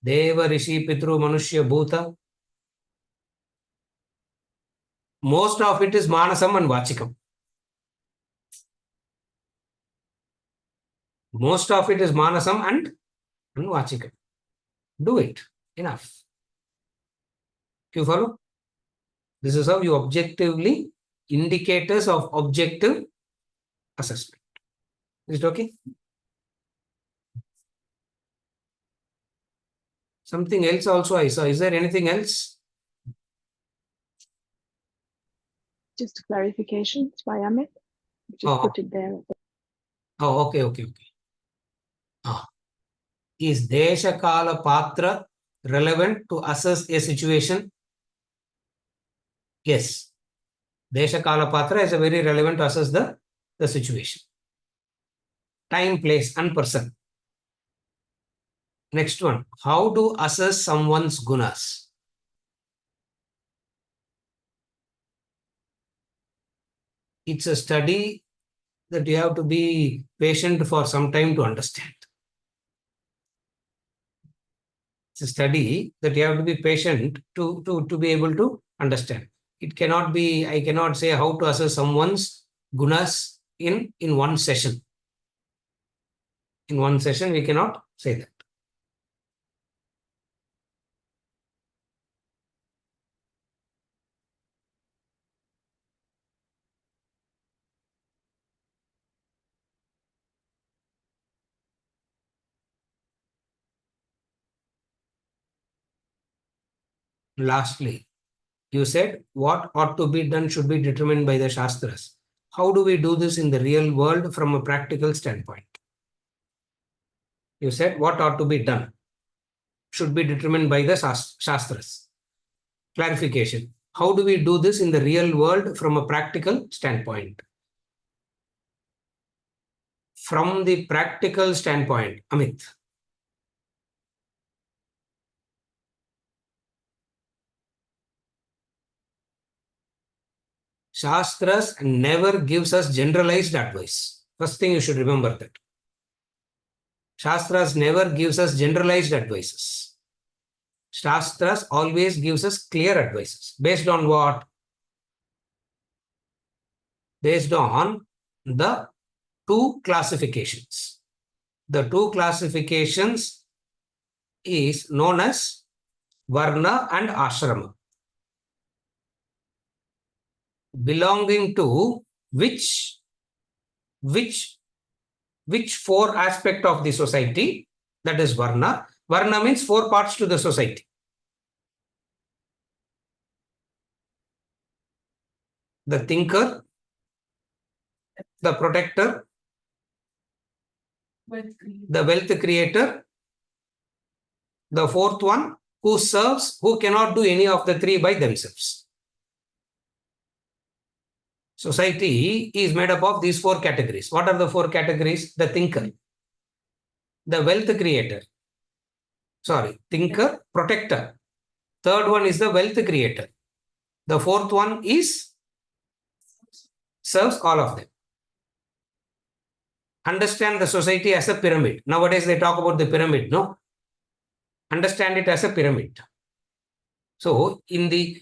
Deva, Rishi, Pitru, Manushya, Bhuta. Most of it is Manasam and Vachikam. Most of it is Manasam and Vachikam. Do it. Enough. You follow? This is how you objectively indicators of objective assessment. Is it okay? Something else also I saw. Is there anything else? Just clarification by Amit. Just put it there. Oh, okay. Is Desha Kala Patra relevant to assess a situation? Yes. Desha Kala Patra is a very relevant to assess the situation. Time, place, and person. Next one. How to assess someone's gunas? It's a study that you have to be patient for some time to understand. It's a study that you have to be patient to be able to understand. It cannot be, I cannot say how to assess someone's gunas in one session. In one session, we cannot say that. Lastly, You said what ought to be done should be determined by the Shastras. How do we do this in the real world from a practical standpoint? You said what ought to be done should be determined by the Shastras. Clarification. How do we do this in the real world from a practical standpoint? From the practical standpoint, Amit. Shastras never gives us generalized advice. First thing you should remember that. Shastras never gives us generalized advices. Shastras always gives us clear advices. Based on what? Based on the two classifications. The two classifications is known as Varna and Ashrama. Belonging to which four aspect of the society? That is Varna. Varna means four parts to the society. The thinker, the protector, the wealth creator, the fourth one, who serves, who cannot do any of the three by themselves. Society is made up of these four categories. What are the four categories? The thinker, the wealth creator, thinker, protector. Third one is the wealth creator. The fourth one is serves all of them. Understand the society as a pyramid. Nowadays they talk about the pyramid, no? Understand it as a pyramid. So in the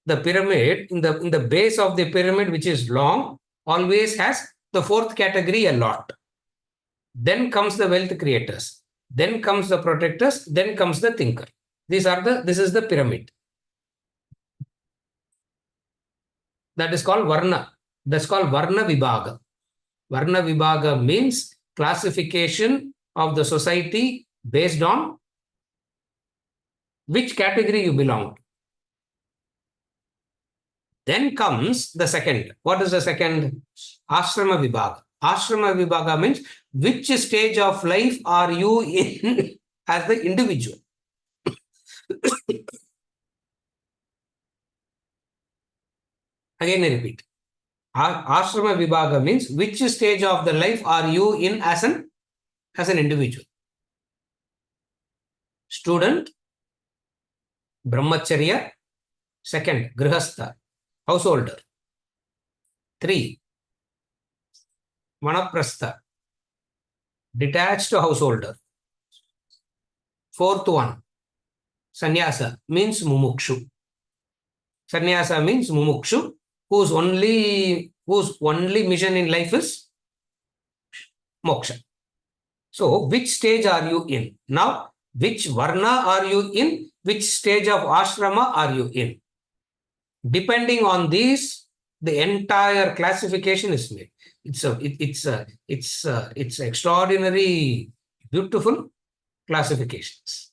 pyramid, in the base of the pyramid, which is long, always has the fourth category a lot. Then comes the wealth creators. Then comes the protectors. Then comes the thinker. This is the pyramid. That is called Varna. That's called Varna Vibhaga. Varna Vibhaga means classification of the society based on which category you belong to. Then comes the second. What is the second? Ashrama Vibhaga. Ashrama Vibhaga means which stage of life are you in as the individual. Again, I repeat. Ashrama Vibhaga means which stage of the life are you in as an individual. Student, Brahmacharya. Second, Grihastha, householder. 3, Vanaprastha, detached householder. Fourth one, Sannyasa, means Mumukshu. Sannyasa means Mumukshu, whose only mission in life is moksha. So, which stage are you in? Now, which varna are you in? Which stage of ashrama are you in? Depending on these, the entire classification is made. It's extraordinary, beautiful classifications.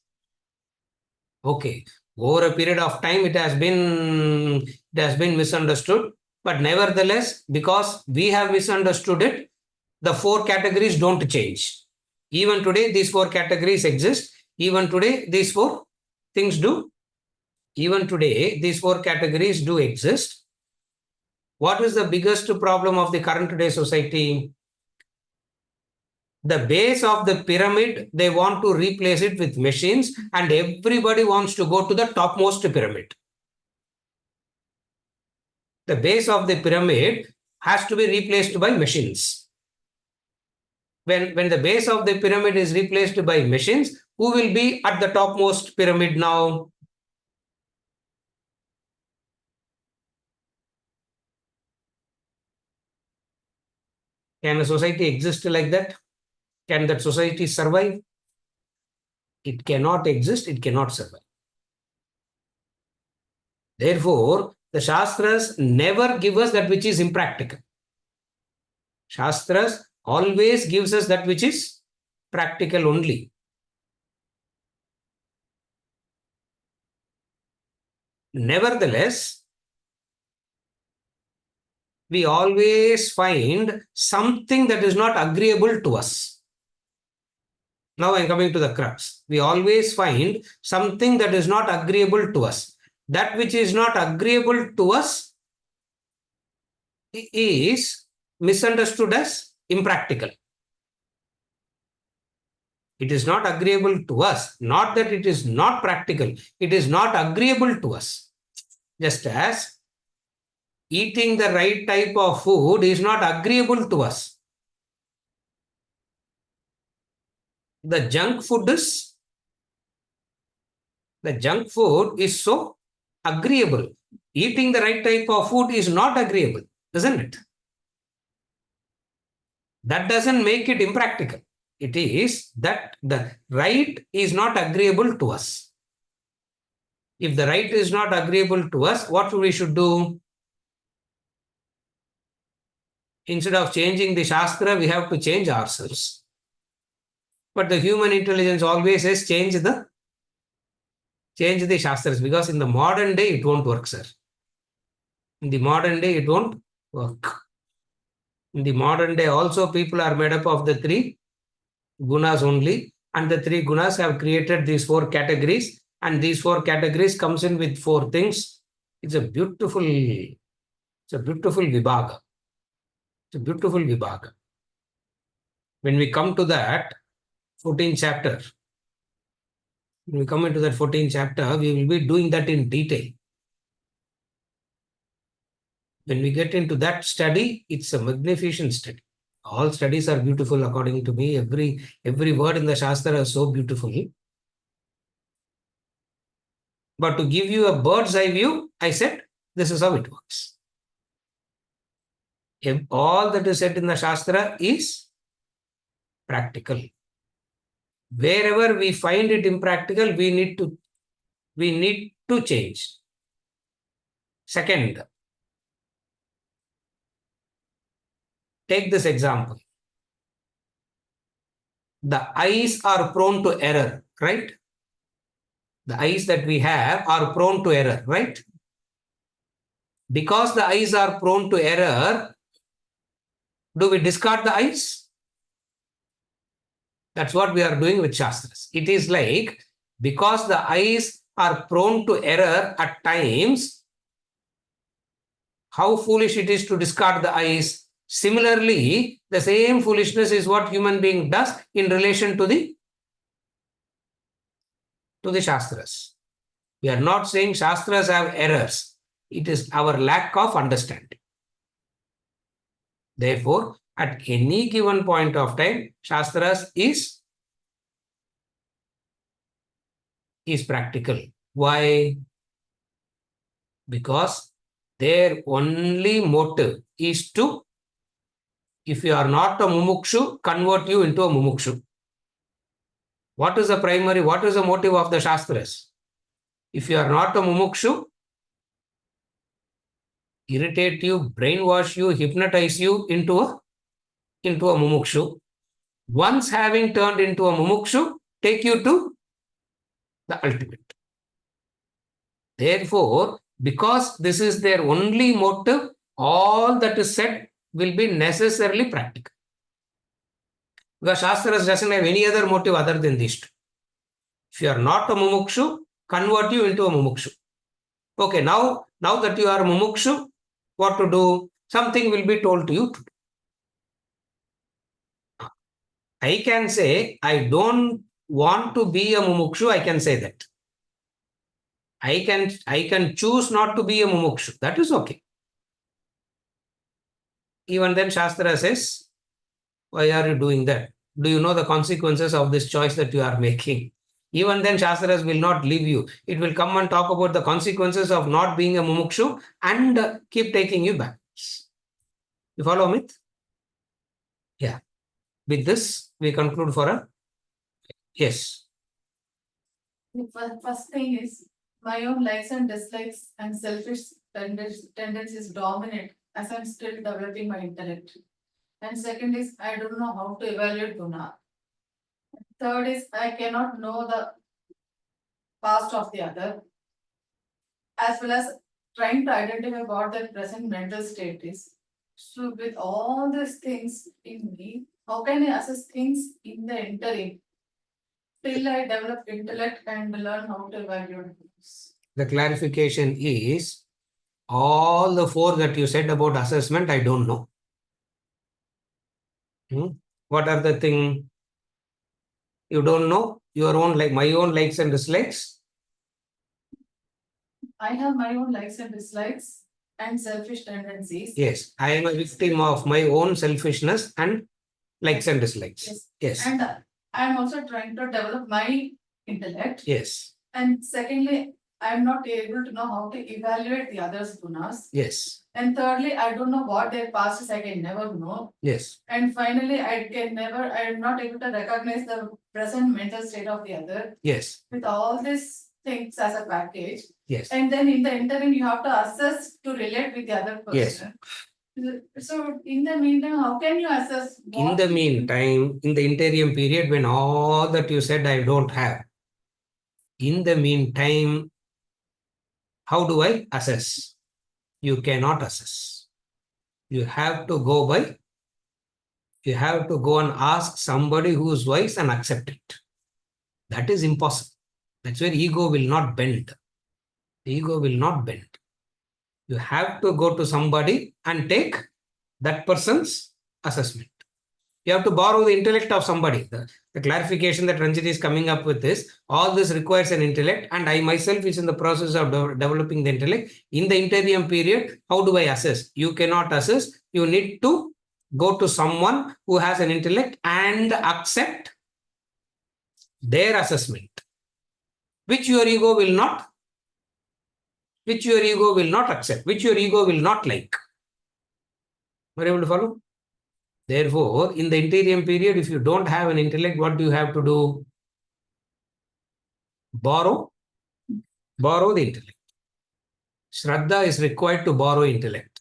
Okay. Over a period of time, it has been misunderstood. But nevertheless, because we have misunderstood it, the four categories don't change. Even today, these four categories exist. Even today, these four things do. Even today, these four categories do exist. What is the biggest problem of the current day society? The base of the pyramid, they want to replace it with machines, and everybody wants to go to the topmost pyramid. The base of the pyramid has to be replaced by machines. When the base of the pyramid is replaced by machines, who will be at the topmost pyramid now? Can a society exist like that? Can that society survive? It cannot exist, it cannot survive. Therefore, the Shastras never give us that which is impractical. Shastras always gives us that which is practical only. Nevertheless, we always find something that is not agreeable to us. Now I'm coming to the crux. We always find something that is not agreeable to us. That which is not agreeable to us is misunderstood as impractical. It is not agreeable to us. Not that it is not practical. It is not agreeable to us. Just as eating the right type of food is not agreeable to us. The junk food is so agreeable. Eating the right type of food is not agreeable, isn't it? That doesn't make it impractical. It is that the right is not agreeable to us. If the right is not agreeable to us, what we should do? Instead of changing the Shastra, we have to change ourselves. But the human intelligence always says change the Shastras, because in the modern day it won't work, sir. In the modern day it won't work. In the modern day also people are made up of the three gunas only, and the three gunas have created these four categories, and these four categories comes in with four things. It's a beautiful vibhaga. It's a beautiful vibhaga. When we come to that 14th chapter, when we come into that 14th chapter, we will be doing that in detail. When we get into that study, it's a magnificent study. All studies are beautiful according to me. Every word in the Shastra is so beautiful. But to give you a bird's eye view, I said, this is how it works. If all that is said in the Shastra is practical. Wherever we find it impractical, we need to change. Second, take this example. The eyes are prone to error, right? The eyes that we have are prone to error, right? Because the eyes are prone to error, do we discard the eyes? That's what we are doing with Shastras. It is like, because the eyes are prone to error at times, how foolish it is to discard the eyes. Similarly, the same foolishness is what human being does in relation to the Shastras. We are not saying Shastras have errors. It is our lack of understanding. Therefore, at any given point of time, Shastras is practical. Why? Because their only motive is to, if you are not a mumukshu, convert you into a mumukshu. What is the motive of the Shastras? If you are not a mumukshu, irritate you, brainwash you, hypnotize you into a mumukshu. Once having turned into a mumukshu, take you to the ultimate. Therefore, because this is their only motive, all that is said will be necessarily practical. Because Shastras doesn't have any other motive other than these two. If you are not a mumukshu, convert you into a mumukshu. Okay, now that you are a mumukshu, what to do? Something will be told to you to do. I can say, I don't want to be a mumukshu, I can say that. I can choose not to be a mumukshu. That is okay. Even then, Shastra says, why are you doing that? Do you know the consequences of this choice that you are making? Even then, Shastras will not leave you. It will come and talk about the consequences of not being a mumukshu and keep taking you back. You follow me? Yeah. With this, we conclude for a yes. The first thing is, my own likes and dislikes and selfish tendencies dominate as I'm still developing my intellect. And second is, I don't know how to evaluate guna. Third is, I cannot know the past of the other. as well as trying to identify what their present mental state is. So with all these things in me, how can I assess things in the interim till I develop intellect and learn how to evaluate things? The clarification is all the four that you said about assessment, I don't know. What are the thing you don't know? Your own, like my own likes and dislikes. I have my own likes and dislikes and selfish tendencies. Yes, I am a victim of my own selfishness and likes and dislikes. Yes. Yes. And I am also trying to develop my intellect. Yes. And secondly, I am not able to know how to evaluate the others' gunas. Yes. And thirdly, I don't know what their past is. I can never know. Yes. And finally, I am not able to recognize the present mental state of the other. Yes. With all these things as a package. Yes. And then in the interim, you have to assess to relate with the other person. Yes. So in the meantime, how can you assess? In the meantime, in the interim period, when all that you said I don't have, in the meantime, how do I assess? You cannot assess. You have to go and ask somebody who is wise and accept it. That is impossible. That's where ego will not bend. Ego will not bend. You have to go to somebody and take that person's assessment. You have to borrow the intellect of somebody. The clarification that Ranjit is coming up with is, all this requires an intellect, and I myself is in the process of developing the intellect. In the interim period, how do I assess? You cannot assess. You need to go to someone who has an intellect and accept their assessment, which your ego will not accept, which your ego will not like. Are you able to follow? Therefore, in the interim period, if you don't have an intellect, what do you have to do? Borrow the intellect. Shraddha is required to borrow intellect.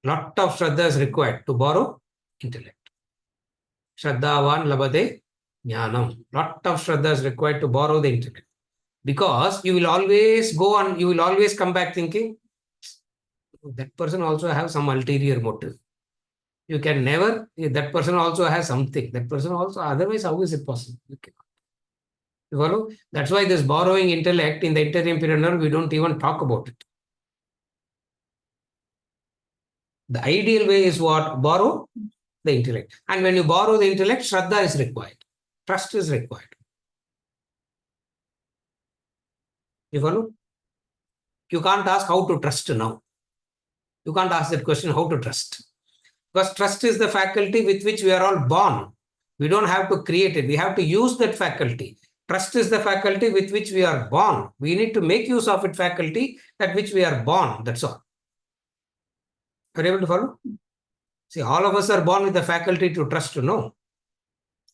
Lot of Shraddha is required to borrow intellect. Shraddhavan labhate jnanam. Lot of Shraddha is required to borrow the intellect. Because you will always go on, you will always come back thinking, that person also has some ulterior motive. You can never, that person also has something. That person also, otherwise, how is it possible? You follow? That's why this borrowing intellect in the interim period, we don't even talk about it. The ideal way is what? Borrow the intellect. And when you borrow the intellect, Shraddha is required. Trust is required. You follow? You can't ask how to trust now. You can't ask that question, how to trust. Because trust is the faculty with which we are all born. We don't have to create it. We have to use that faculty. Trust is the faculty with which we are born. We need to make use of it faculty at which we are born. That's all. Are you able to follow? See, all of us are born with the faculty to trust to know.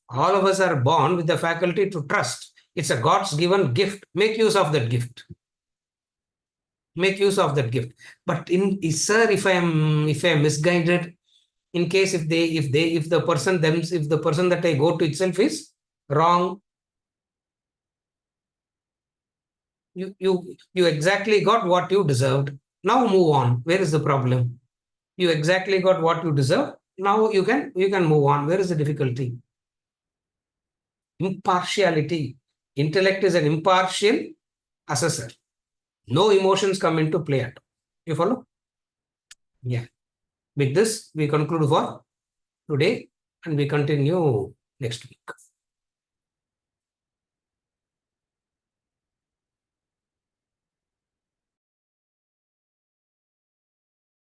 All of us are born with the faculty to trust. It's a God's given gift. Make use of that gift. Make use of that gift. But sir, if I am misguided, in case if the person that I go to itself is wrong, you exactly got what you deserved. Now move on. Where is the problem? You exactly got what you deserve. Now you can move on. Where is the difficulty? Impartiality. Intellect is an impartial assessor. No emotions come into play at all. You follow? Yeah. With this, we conclude for today and we continue next week.